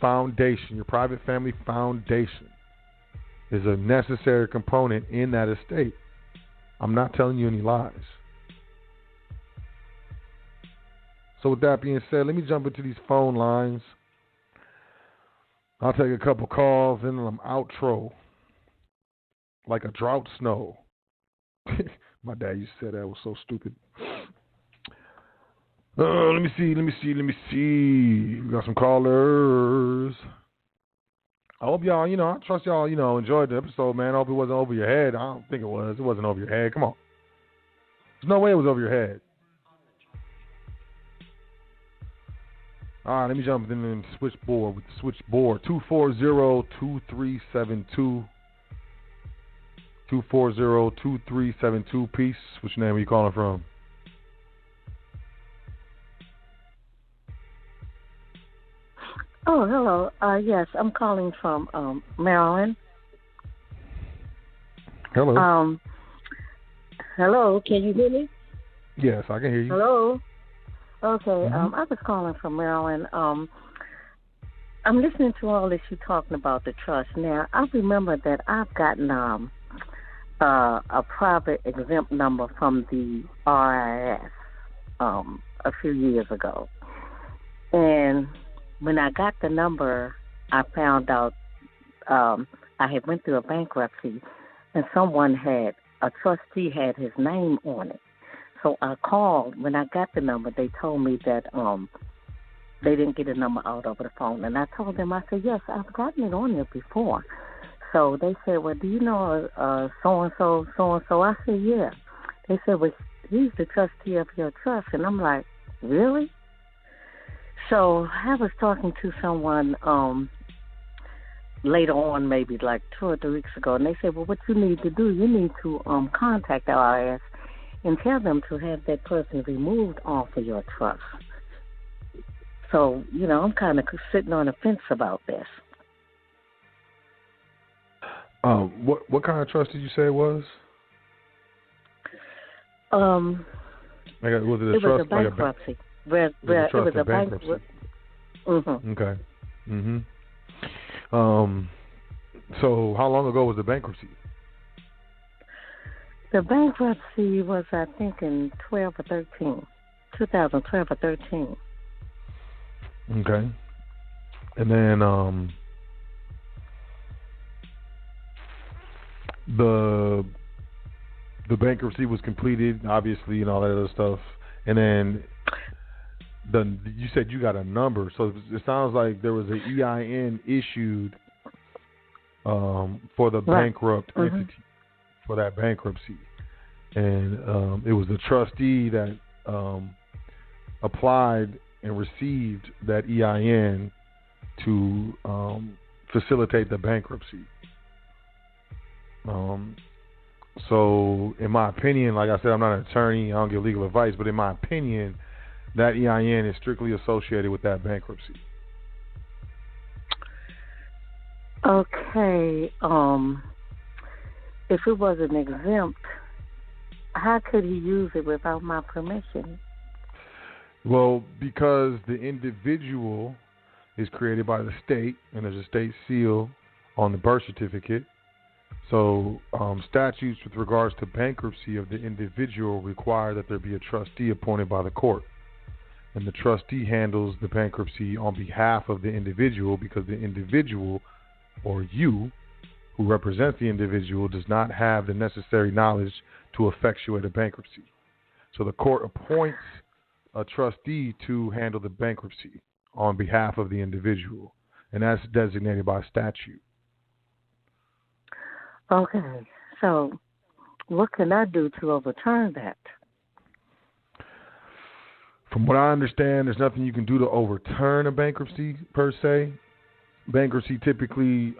foundation, your private family foundation, is a necessary component in that estate. I'm not telling you any lies. So with that being said, let me jump into these phone lines. I'll take a couple calls and then I'm outro like a drought snow. My dad used to say that was so stupid. Let me see. We got some callers. I hope y'all, I trust y'all, enjoyed the episode, man. I hope it wasn't over your head. I don't think it was. It wasn't over your head. Come on. There's no way it was over your head. All right, let me jump in the switchboard with the switchboard. 240-2372. 240-2372. Peace. Which name are you calling from? Oh, hello. Yes, I'm calling from Maryland. Hello. Hello. Can you hear me? Yes, I can hear you. Hello. Okay. I was calling from Maryland. I'm listening to all this you talking about the trust. Now, I remember that I've gotten a private exempt number from the RIS. a few years ago. And when I got the number, I found out I had went through a bankruptcy, and a trustee had his name on it. So I called. When I got the number, they told me that they didn't get a number out over the phone. And I told them, I said, yes, I've gotten it on there before. So they said, well, do you know so-and-so, so-and-so? I said, yeah. They said, well, he's the trustee of your trust. And I'm like, really? So I was talking to someone later on, maybe like 2 or 3 weeks ago, and they said, well, what you need to do, you need to contact IRS and tell them to have that person removed off of your trust. So, I'm kind of sitting on the fence about this. What kind of trust did you say it was? Was it a bankruptcy. It was a bankruptcy. Mm-hmm. Okay. Mm-hmm. So how long ago was the bankruptcy? The bankruptcy was, I think, in 2012 or 13. Okay. And then the bankruptcy was completed, obviously, and all that other stuff. And then you said you got a number, so it sounds like there was an EIN issued for the bankrupt entity for that bankruptcy, and it was the trustee that applied and received that EIN to facilitate the bankruptcy. So, in my opinion, like I said, I'm not an attorney, I don't give legal advice, but in my opinion, that EIN is strictly associated with that bankruptcy. Okay. If it was an exempt, how could he use it without my permission? Well, because the individual is created by the state, and there's a state seal on the birth certificate. So statutes with regards to bankruptcy of the individual require that there be a trustee appointed by the court. And the trustee handles the bankruptcy on behalf of the individual, because the individual, or you, who represents the individual, does not have the necessary knowledge to effectuate a bankruptcy. So the court appoints a trustee to handle the bankruptcy on behalf of the individual, and that's designated by statute. Okay, so what can I do to overturn that? From what I understand, there's nothing you can do to overturn a bankruptcy per se. Bankruptcy typically,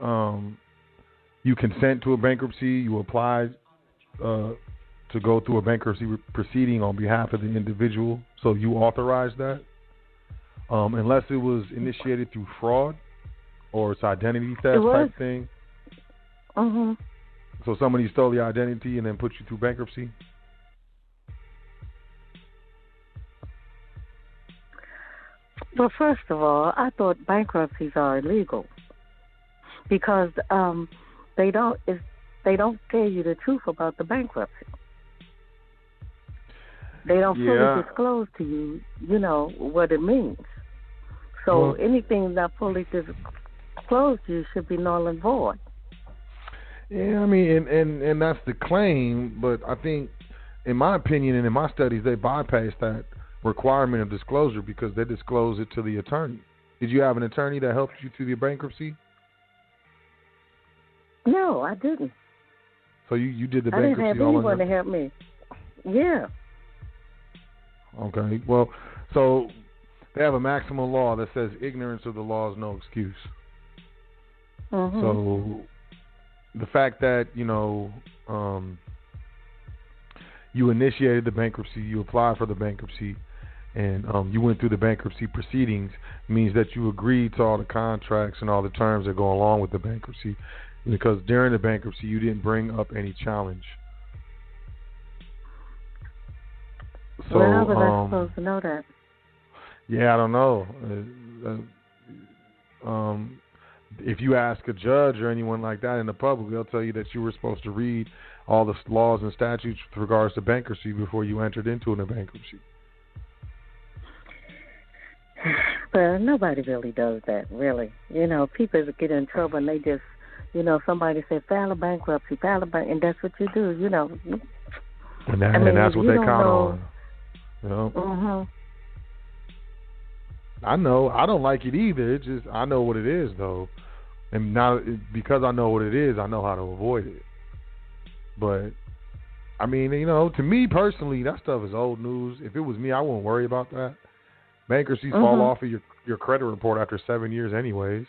you consent to a bankruptcy, you apply to go through a bankruptcy proceeding on behalf of the individual, so you authorize that. Unless it was initiated through fraud or it's identity theft type thing. Mm-hmm. So somebody stole the identity and then put you through bankruptcy? Well, first of all, I thought bankruptcies are illegal because they don't tell you the truth about the bankruptcy. They don't fully disclose to you, what it means. So anything not fully disclosed to you should be null and void. Yeah, I mean, and that's the claim, but I think, in my opinion and in my studies, they bypass that requirement of disclosure because they disclose it to the attorney. Did you have an attorney that helped you through the bankruptcy? No, I didn't. So you did the bankruptcy all on your own? I didn't have anyone to help me. Yeah. Okay. Well, so they have a maximum law that says ignorance of the law is no excuse. Mm-hmm. So the fact that, you initiated the bankruptcy, you applied for the bankruptcy, and you went through the bankruptcy proceedings means that you agreed to all the contracts and all the terms that go along with the bankruptcy, because during the bankruptcy you didn't bring up any challenge. So, how was I supposed to know that? Yeah, I don't know. If you ask a judge or anyone like that in the public, they'll tell you that you were supposed to read all the laws and statutes with regards to bankruptcy before you entered into a bankruptcy. But nobody really does that, really. People get in trouble and they just, somebody say, file a bankruptcy, and that's what you do, And that's what they count on. Mhm. I know. I don't like it either. It's just I know what it is, though. And now, because I know what it is, I know how to avoid it. But, I mean, to me personally, that stuff is old news. If it was me, I wouldn't worry about that. Bankruptcies fall off of your credit report after 7 years anyways.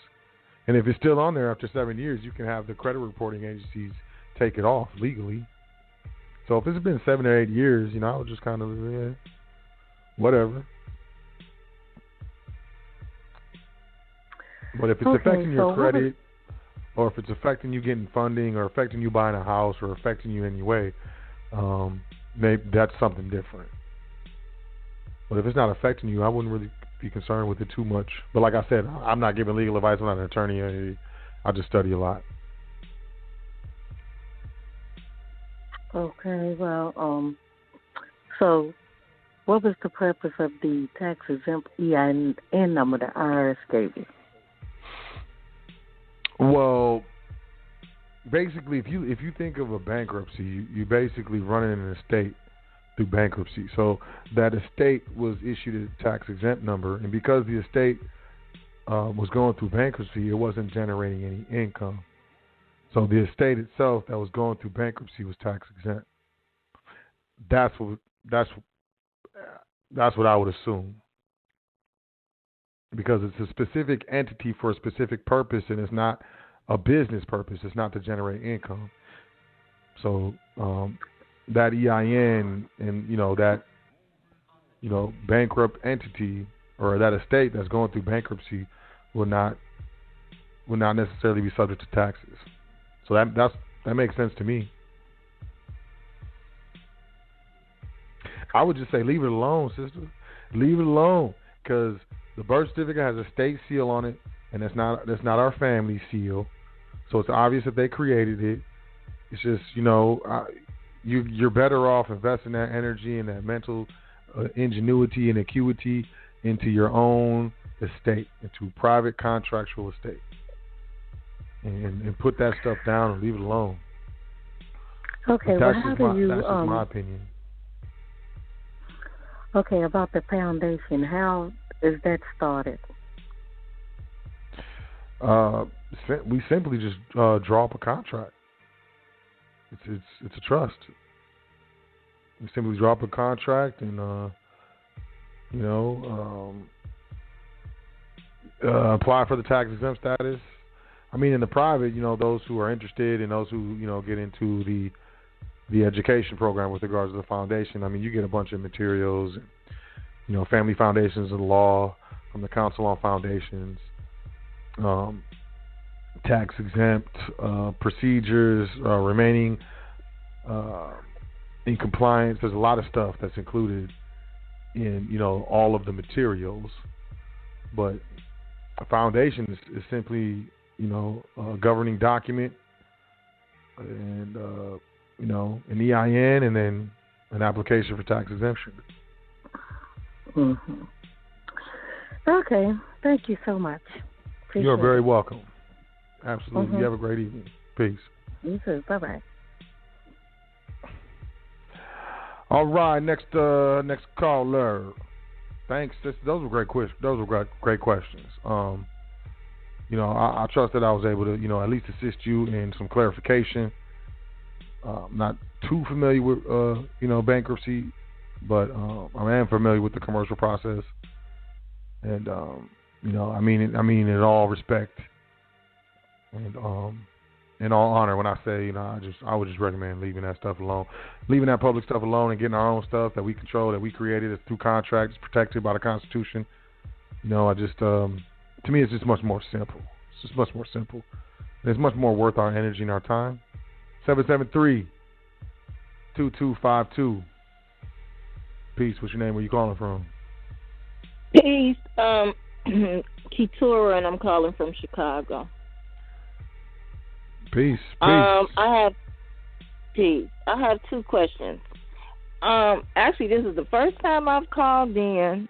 And if it's still on there after 7 years, you can have the credit reporting agencies take it off legally. So if it's been 7 or 8 years, I would just kind of, whatever. But if it's affecting your credit, or if it's affecting you getting funding, or affecting you buying a house, or affecting you in any way, maybe that's something different. But if it's not affecting you, I wouldn't really be concerned with it too much. But like I said, I'm not giving legal advice. I'm not an attorney. I just study a lot. Okay, well, so what was the purpose of the tax exempt EIN number the IRS gave you? Well, basically, if you think of a bankruptcy, you basically run an estate through bankruptcy. So that estate was issued a tax exempt number, and because the estate was going through bankruptcy, it wasn't generating any income. So the estate itself that was going through bankruptcy was tax exempt. That's what I would assume, because it's a specific entity for a specific purpose, and it's not a business purpose. It's not to generate income. So that EIN and that bankrupt entity or that estate that's going through bankruptcy will not necessarily be subject to taxes. So that makes sense to me. I would just say leave it alone, sister. Leave it alone, because the birth certificate has a state seal on it, and that's not our family seal. So it's obvious that they created it. It's just you're better off investing that energy and that mental ingenuity and acuity into your own estate, into private contractual estate, and put that stuff down and leave it alone. Okay, that's how do you? That's just my opinion. Okay, about the foundation, how is that started? We simply just draw up a contract. It's a trust. We simply draw up a contract and apply for the tax exempt status. I mean, in the private, those who are interested and those who get into the education program with regards to the foundation. I mean, you get a bunch of materials, family foundations of the law from the Council on Foundations, tax exempt procedures, remaining in compliance. There's a lot of stuff that's included in all of the materials, but a foundation is simply a governing document and an EIN, and then an application for tax exemption. Mm-hmm. Okay, thank you so much. Appreciate You're very welcome. Absolutely. Mm-hmm. You have a great evening. Peace. You too. Bye-bye. All right, next caller. Thanks. Those were great questions. Great questions. I trust that I was able to at least assist you in some clarification. I'm not too familiar with bankruptcy, but I am familiar with the commercial process, and I mean in all respect and in all honor when I say I would just recommend leaving that stuff alone, leaving that public stuff alone, and getting our own stuff that we control, that we created. It's through contracts, protected by the Constitution. To me, it's just much more simple. It's just much more simple. And it's much more worth our energy and our time. 773-2252. Peace. What's your name? Where you calling from? Peace. Keturah, and I'm calling from Chicago. Peace. I have two questions. Actually, this is the first time I've called in,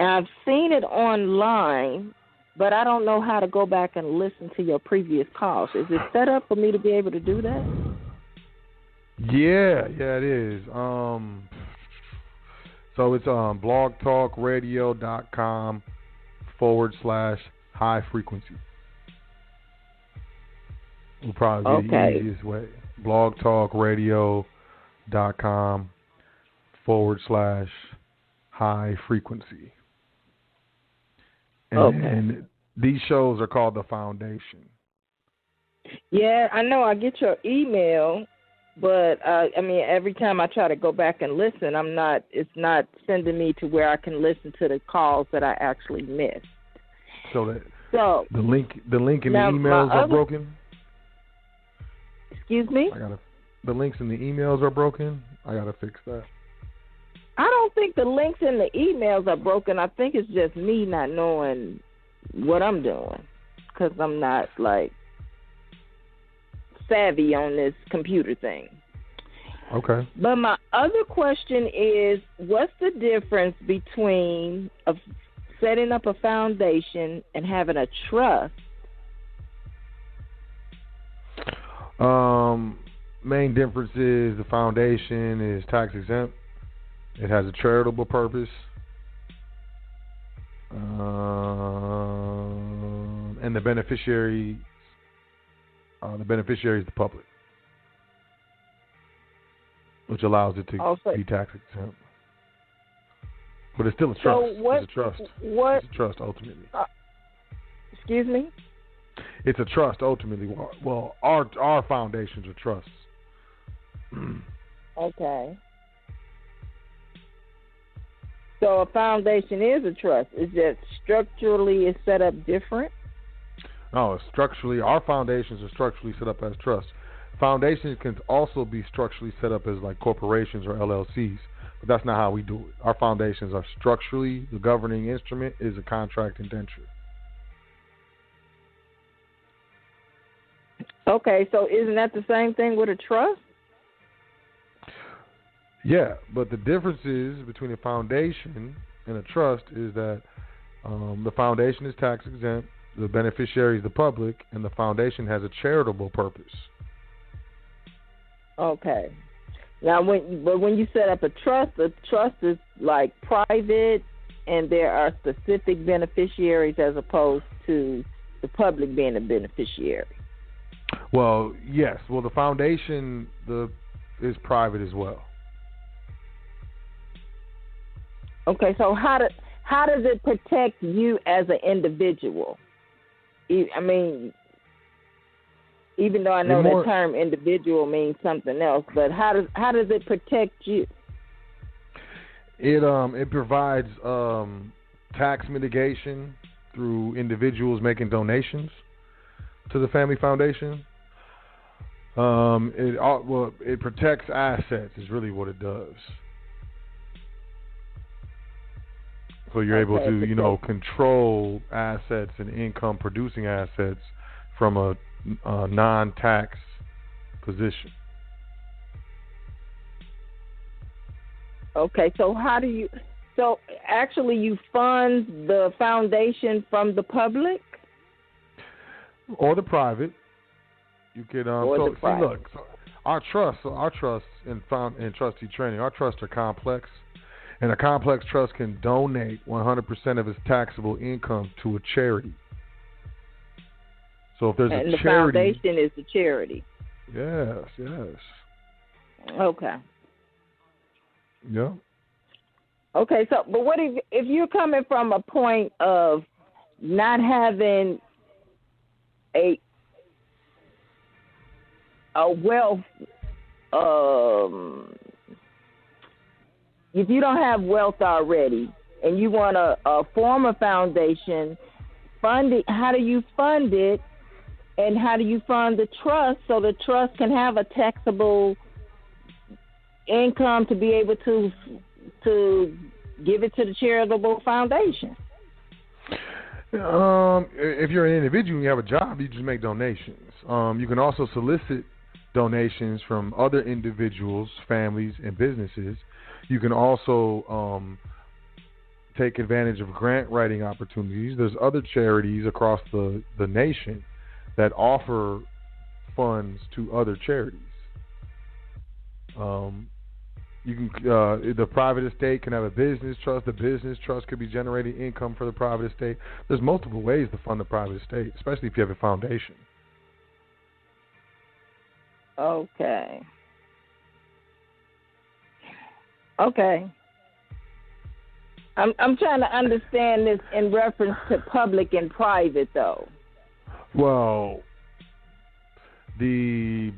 And I've seen it online, but I don't know how to go back and listen to your previous calls. Is it set up for me to be able to do that? Yeah, it is. So it's blogtalkradio.com/high frequency. Will probably be the easiest way. blogtalkradio.com/high frequency. And these shows are called The Foundation. Yeah, I know. I get your email, but every time I try to go back and listen, it's not sending me to where I can listen to the calls that I actually missed. So the link in the emails are broken. Excuse me? The links in the emails are broken. I gotta fix that. I don't think the links in the emails are broken. I think it's just me not knowing what I'm doing because I'm not savvy on this computer thing. Okay. But my other question is, what's the difference between setting up a foundation and having a trust? Main difference is the foundation is tax exempt. It has a charitable purpose. And the beneficiary is the public, which allows it to be tax exempt. But it's still a trust. It's a trust. It's a trust ultimately. Excuse me? It's a trust ultimately. Well, our foundations are trusts. Okay. So a foundation is a trust. It's just structurally it's set up different? No, structurally, our foundations are structurally set up as trusts. Foundations can also be structurally set up as like corporations or LLCs, but that's not how we do it. Our foundations are structurally, the governing instrument is a contract indenture. Okay, so isn't that the same thing with a trust? Yeah, but the difference is between a foundation and a trust is that the foundation is tax exempt, the beneficiary is the public, and the foundation has a charitable purpose. Okay. Now, when you set up a trust is like private, and there are specific beneficiaries as opposed to the public being a beneficiary. Well, yes. Well, the foundation is private as well. Okay, so how does it protect you as an individual? I mean, even though I know the term individual means something else, but how does it protect you? It provides tax mitigation through individuals making donations to the family foundation. It protects assets is really what it does. So you're able to, control assets and income producing assets from a non-tax position. Okay, so actually you fund the foundation from the public? Or the private. You could private. Look, our trusts in trustee training, our trusts are complex. And a complex trust can donate 100% of its taxable income to a charity. So if there's and a the charity, foundation is the charity. Yes. Okay. Yeah. Okay. So, but what if you're coming from a point of not having a wealth? If you don't have wealth already and you want to form a foundation, fund it. How do you fund it, and how do you fund the trust so the trust can have a taxable income to be able to give it to the charitable foundation? If you're an individual and you have a job, you just make donations. You can also solicit donations from other individuals, families, and businesses. You can also take advantage of grant writing opportunities. There's other charities across the nation that offer funds to other charities. You can the private estate can have a business trust. The business trust could be generating income for the private estate. There's multiple ways to fund the private estate, especially if you have a foundation. Okay. I'm trying to understand this in reference to public and private, though. Well, the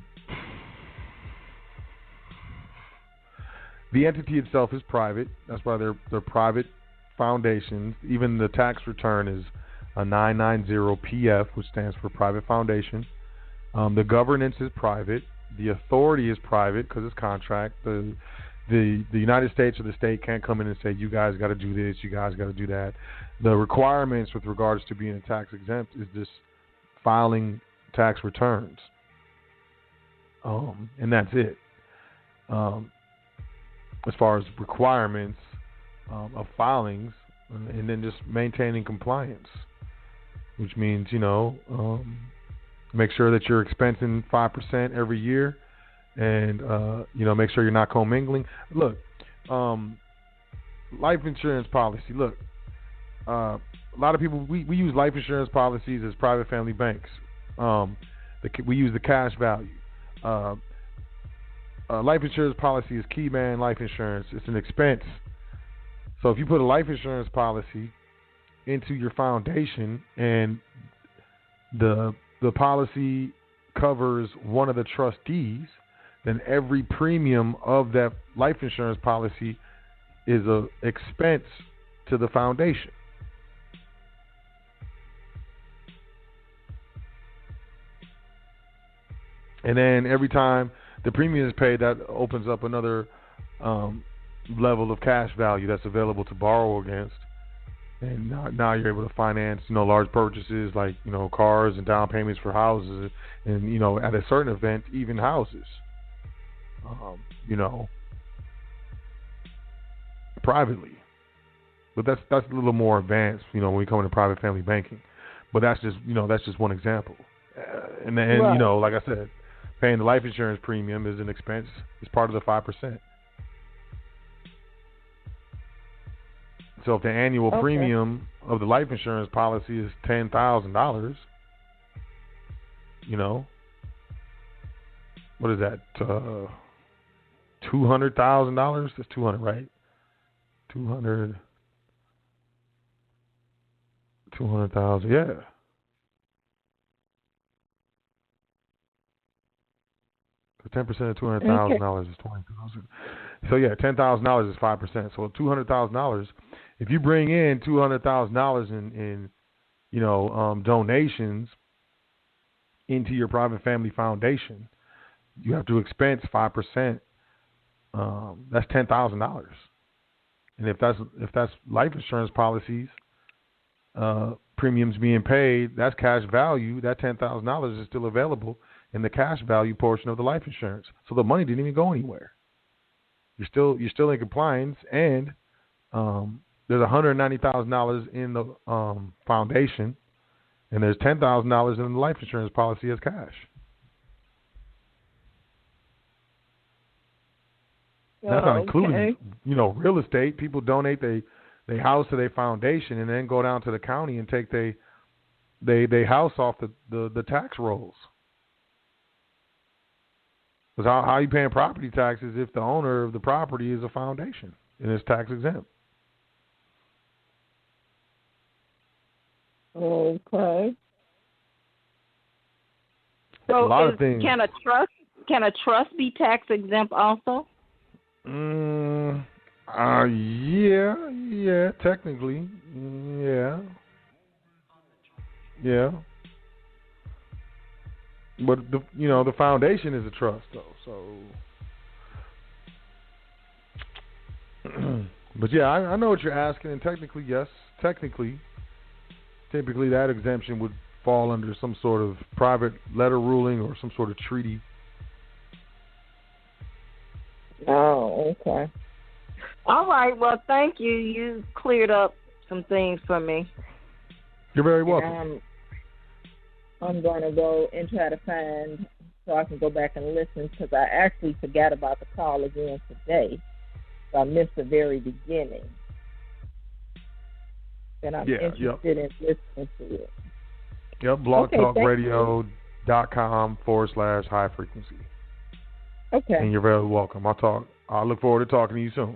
entity itself is private. That's why they're private foundations. Even the tax return is a 990-PF, which stands for private foundation. The governance is private. The authority is private because it's contract. The United States or the state can't come in and say, you guys got to do this, you guys got to do that. The requirements with regards to being a tax exempt is just filing tax returns. And that's it. As far as requirements of filings, and then just maintaining compliance, which means, make sure that you're expensing 5% every year. And, make sure you're not commingling. Look, life insurance policy. Look, a lot of people, we use life insurance policies as private family banks. We use the cash value. Life insurance policy is key man life insurance. It's an expense. So if you put a life insurance policy into your foundation and the policy covers one of the trustees, then every premium of that life insurance policy is a expense to the foundation. And then every time the premium is paid, that opens up another level of cash value that's available to borrow against. And now you're able to finance, large purchases like, cars and down payments for houses, and, at a certain event, even houses. Privately, but that's a little more advanced, when we come into private family banking. But that's just one example. And then, right. Like I said, paying the life insurance premium is an expense. It's part of the 5%. So if the annual premium of the life insurance policy is $10,000, what is that? $200,000? That's 200, right? 200,000, yeah. So 10% of $200,000 is $20,000. So yeah, $10,000 is 5%. So $200,000. If you bring in $200,000 in donations into your private family foundation, you have to expense 5%. That's $10,000. And if that's life insurance policies, premiums being paid, that's cash value. That $10,000 is still available in the cash value portion of the life insurance. So the money didn't even go anywhere. You're still in compliance, and there's $190,000 in the foundation, and there's $10,000 in the life insurance policy as cash. That's not including, real estate. People donate their house to their foundation and then go down to the county and take their house off the tax rolls. Because how are you paying property taxes if the owner of the property is a foundation and it's tax exempt? Okay. So a lot of things. Can a trust be tax exempt also? Yeah, technically, yeah. But the foundation is a trust, though. So, but yeah, I know what you're asking, and technically, yes, typically that exemption would fall under some sort of private letter ruling or some sort of treaty. Oh, okay. All right. Well, thank you. You cleared up some things for me. You're very welcome. I'm going to go and try to find so I can go back and listen because I actually forgot about the call again today. So I missed the very beginning. And I'm interested in listening to it. Yep, blogtalkradio.com/high frequency. Okay. And you're very welcome. I look forward to talking to you soon.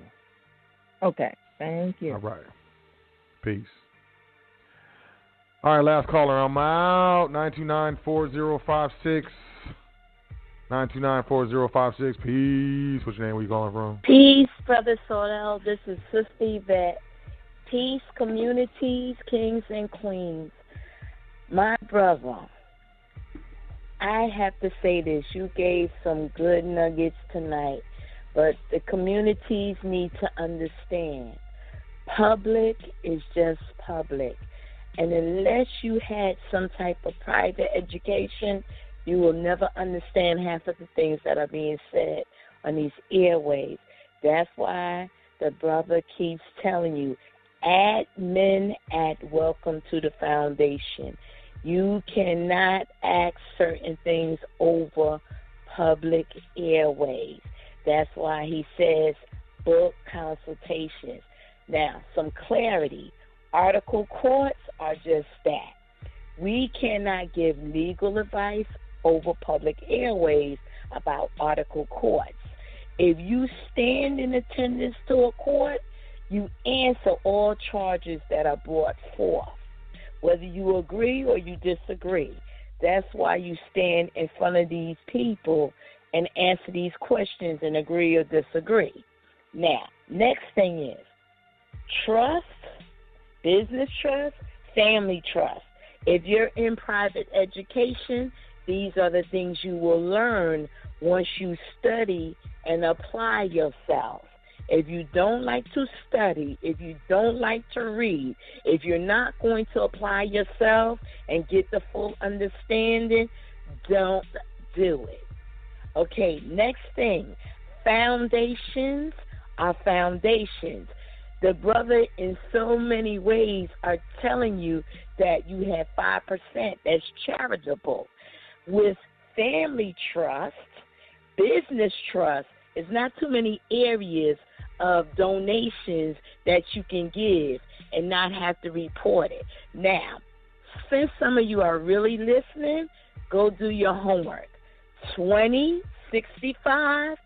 Okay. Thank you. All right. Peace. All right, last caller. I'm out. 929-4056. 929-4056. Peace. What's your name? Where you calling from? Peace, Brother Sot. This is Sister Yvette. Peace, communities, kings and queens. My brother, I have to say this. You gave some good nuggets tonight, but the communities need to understand. Public is just public. And unless you had some type of private education, you will never understand half of the things that are being said on these airwaves. That's why the brother keeps telling you, admin at Welcome to the Foundation. You cannot ask certain things over public airwaves. That's why he says book consultations. Now, some clarity. Article courts are just that. We cannot give legal advice over public airways about article courts. If you stand in attendance to a court, you answer all charges that are brought forth, whether you agree or you disagree. That's why you stand in front of these people and answer these questions and agree or disagree. Now, next thing is trust. Business trust, family trust. If you're in private education, these are the things you will learn once you study and apply yourself. If you don't like to study, if you don't like to read, if you're not going to apply yourself and get the full understanding, don't do it. Okay, next thing, foundations are foundations. The brother in so many ways are telling you that you have 5% that's charitable. With family trust, business trust, it's not too many areas of donations that you can give and not have to report it. Now, since some of you are really listening, go do your homework. 2065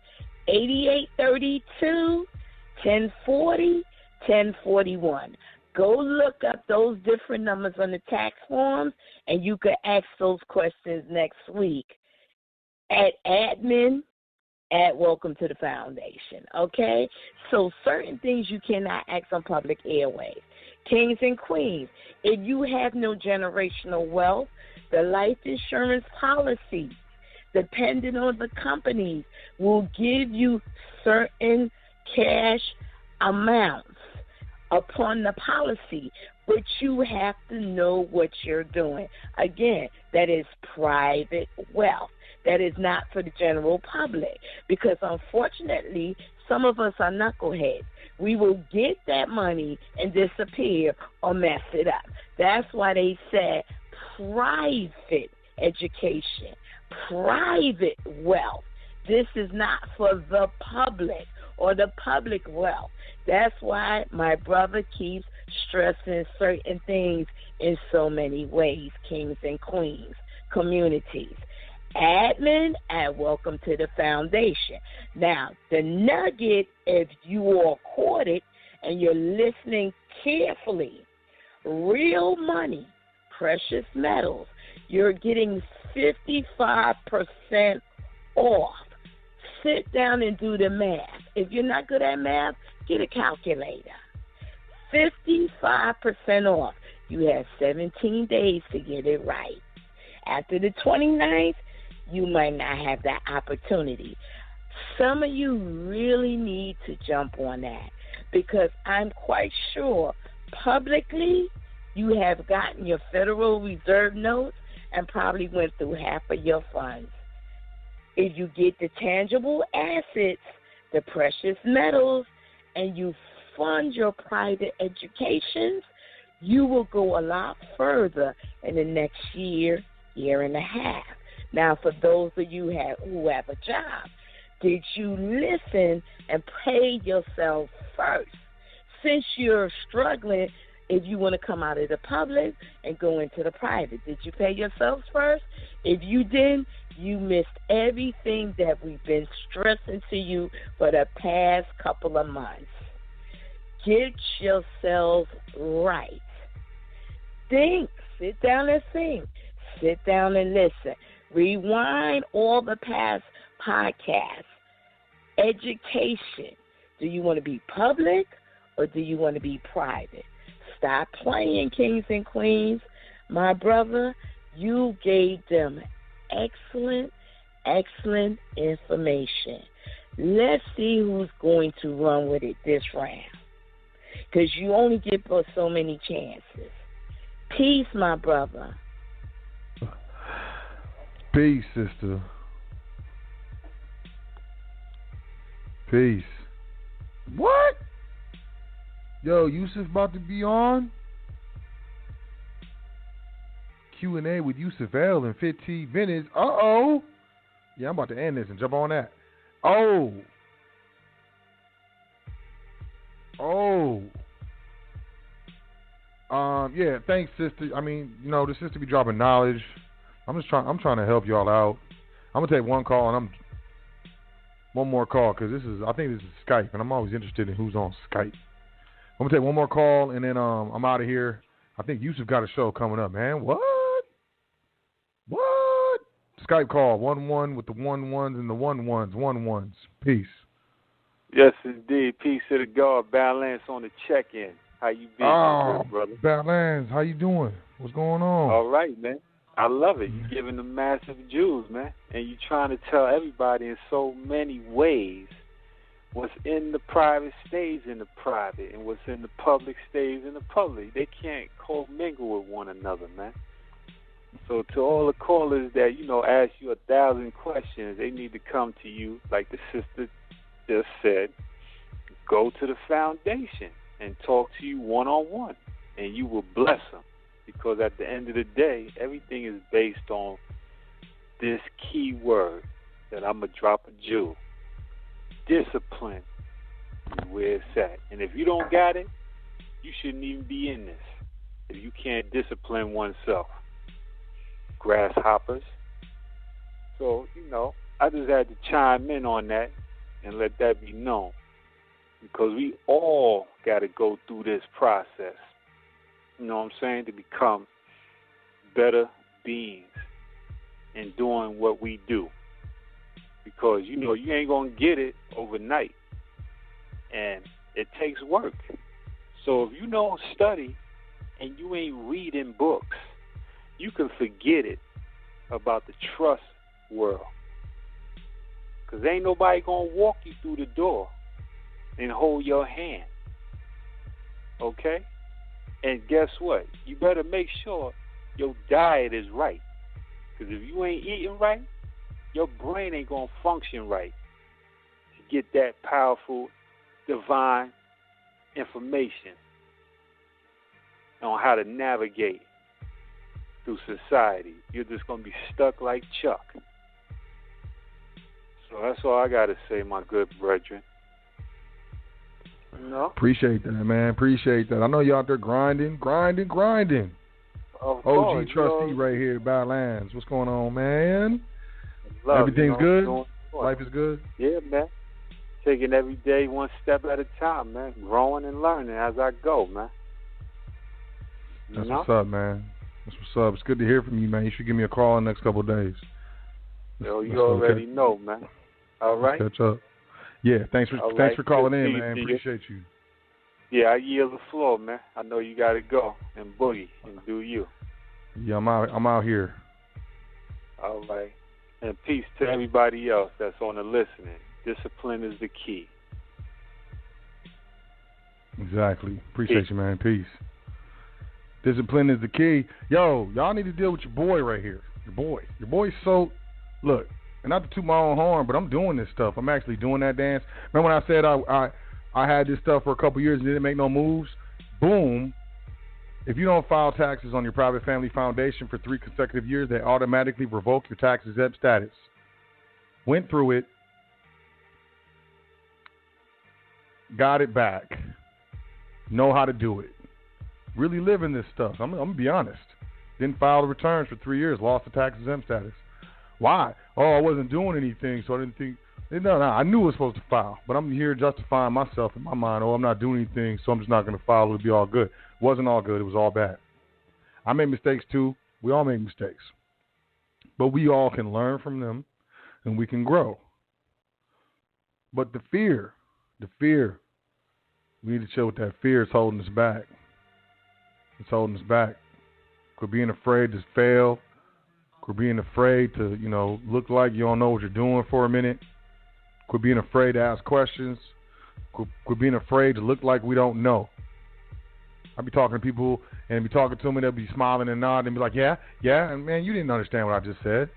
8832 1040 1041. Go look up those different numbers on the tax forms, and you can ask those questions next week at admin at Welcome to the Foundation, okay? So certain things you cannot ask on public airways. Kings and queens, if you have no generational wealth, the life insurance policy, depending on the companies, will give you certain cash amounts upon the policy, but you have to know what you're doing. Again, that is private wealth. That is not for the general public, because unfortunately, some of us are knuckleheads. We will get that money and disappear or mess it up. That's why they said private education, private wealth. This is not for the public or the public wealth. That's why my brother keeps stressing certain things in so many ways, kings and queens, communities. Admin at Welcome to the Foundation. Now, the nugget, if you are caught it and you're listening carefully, real money, precious metals, you're getting 55% off. Sit down and do the math. If you're not good at math, get a calculator. 55% off. You have 17 days to get it right. After the 29th, you might not have that opportunity. Some of you really need to jump on that, because I'm quite sure publicly you have gotten your Federal Reserve notes and probably went through half of your funds. If you get the tangible assets, the precious metals, and you fund your private educations, you will go a lot further in the next year, year and a half. Now, for those of you who have a job, did you listen and pay yourself first? Since you're struggling, if you want to come out of the public and go into the private, did you pay yourselves first? If you didn't, you missed everything that we've been stressing to you for the past couple of months. Get yourselves right. Think. Sit down and think. Sit down and listen. Rewind all the past podcasts. Education. Do you want to be public or do you want to be private? Stop playing, kings and queens. My brother, you gave them excellent information. Let's see who's going to run with it this round, because you only get so many chances. Peace, my brother. Peace, sister. Peace. What? Yo, Yusuf about to be on? Q&A with Yusuf L and 15 minutes. Uh-oh. Yeah, I'm about to end this and jump on that. Oh. Yeah, thanks, sister. I mean, the sister be dropping knowledge. I'm trying to help y'all out. I'm gonna take one call and one more call, because I think this is Skype, and I'm always interested in who's on Skype. I'm gonna take one more call and then I'm out of here. I think Yusuf got a show coming up, man. What? Skype call 1-1 with the 1-1s and the 1-1s. Peace. Yes, indeed. Peace to the God. Balance on the check-in. How you been, my good brother? Balance, how you doing? What's going on? All right, man. I love it. You're giving them massive jewels, man. And you're trying to tell everybody in so many ways what's in the private stays in the private, and what's in the public stays in the public. They can't commingle with one another, man. So to all the callers that, ask you 1,000 questions, they need to come to you, like the sister just said. Go to the foundation and talk to you one-on-one, and you will bless them. Because at the end of the day, everything is based on this key word that I'm going to drop a jewel. Discipline is where it's at. And if you don't got it, you shouldn't even be in this if you can't discipline oneself. Grasshoppers. So, I just had to chime in on that and let that be known. Because we all got to go through this process. You know what I'm saying? To become better beings in doing what we do. Because, you ain't going to get it overnight. And it takes work. So if you don't study and you ain't reading books, you can forget it about the trust world. Because ain't nobody going to walk you through the door and hold your hand. Okay? And guess what? You better make sure your diet is right. Because if you ain't eating right, your brain ain't going to function right to get that powerful, divine information on how to navigate through society. You're just going to be stuck like Chuck. So that's all I got to say, my good brethren. Appreciate that, man. Appreciate that. I know you out there grinding. Of course, OG trustee right here, Badlands. What's going on, man? Everything's good? Life is good? Yeah, man. Taking every day one step at a time, man. Growing and learning as I go, man. That's what's up, man. That's what's up. It's good to hear from you, man. You should give me a call in the next couple of days. Yo, you already know, man. All right? Let's catch up. Yeah, thanks for calling in, man. Appreciate you. Yeah, I yield the floor, man. I know you got to go and boogie and do you. Yeah, I'm out here. All right. And peace to everybody else that's on the listening. Discipline is the key. Exactly. Appreciate you, man. Peace. Discipline is the key. Yo, y'all need to deal with your boy right here. Your boy's so... Look, and not to toot my own horn, but I'm doing this stuff. I'm actually doing that dance. Remember when I said I had this stuff for a couple years and didn't make no moves. Boom. If you don't file taxes on your private family foundation for 3 consecutive years, they automatically revoke your tax exempt status. Went through it. Got it back. Know how to do it. Really live in this stuff. I'm going to be honest. Didn't file the returns for 3 years. Lost the tax exempt status. Why? Oh, I wasn't doing anything, so I didn't think. No, I knew I was supposed to file, but I'm here justifying myself in my mind. Oh, I'm not doing anything, so I'm just not going to file. It'll be all good. It wasn't all good. It was all bad. I made mistakes too. We all make mistakes. But we all can learn from them, and we can grow. But the fear, we need to chill with that fear. It's holding us back. It's holding us back. Quit being afraid to fail. Quit being afraid to, look like you don't know what you're doing for a minute. Quit being afraid to ask questions. Quit being afraid to look like we don't know. I be talking to people and be talking to them and they'll be smiling and nodding and be like, yeah, and man, you didn't understand what I just said.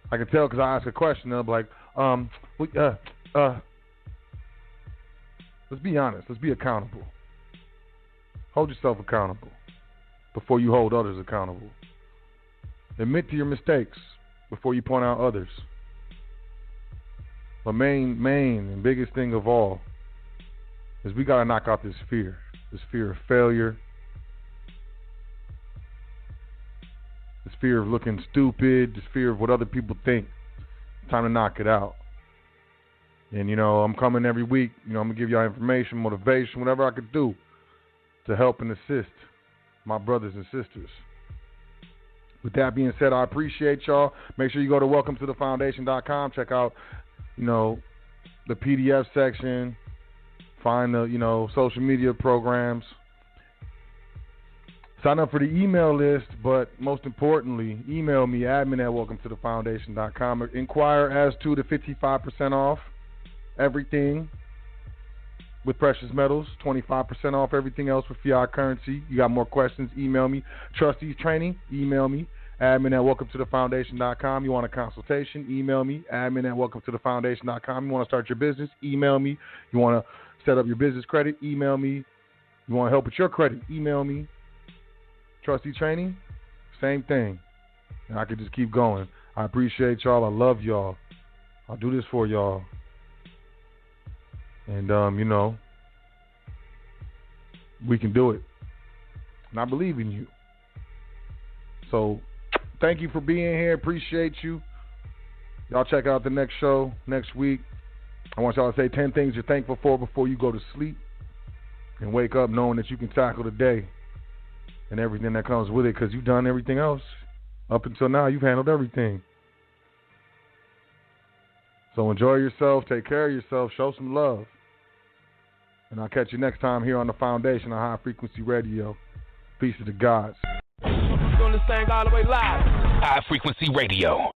I can tell because I ask a question and they'll be like, let's be honest. Let's be accountable. Hold yourself accountable before you hold others accountable. Admit to your mistakes before you point out others. But main and biggest thing of all is we got to knock out this fear of failure, this fear of looking stupid, this fear of what other people think. Time to knock it out. And, I'm coming every week. I'm going to give y'all information, motivation, whatever I could do to help and assist my brothers and sisters. With that being said, I appreciate y'all. Make sure you go to welcometothefoundation.com. Check out, the PDF section. Find the, social media programs. Sign up for the email list, but most importantly, email me, admin@welcometothefoundation.com. Inquire as to the 55% off everything with precious metals, 25% off everything else with fiat currency. You got more questions, email me. Trustees training, email me, admin@welcometothefoundation.com. You want a consultation, email me, admin@welcometothefoundation.com. You want to start your business, email me. You want to set up your business credit, email me. You want to help with your credit, email me. Trustee training, same thing. And I could just keep going. I appreciate y'all. I love y'all. I'll do this for y'all. And, we can do it. And I believe in you. So, thank you for being here. Appreciate you. Y'all check out the next show next week. I want y'all to say 10 things you're thankful for before you go to sleep. And wake up knowing that you can tackle the day and everything that comes with it because you've done everything else. Up until now, you've handled everything. So enjoy yourself. Take care of yourself. Show some love. And I'll catch you next time here on the Foundation of High Frequency Radio. Peace to the gods. Doing this thing all the way live. High Frequency Radio.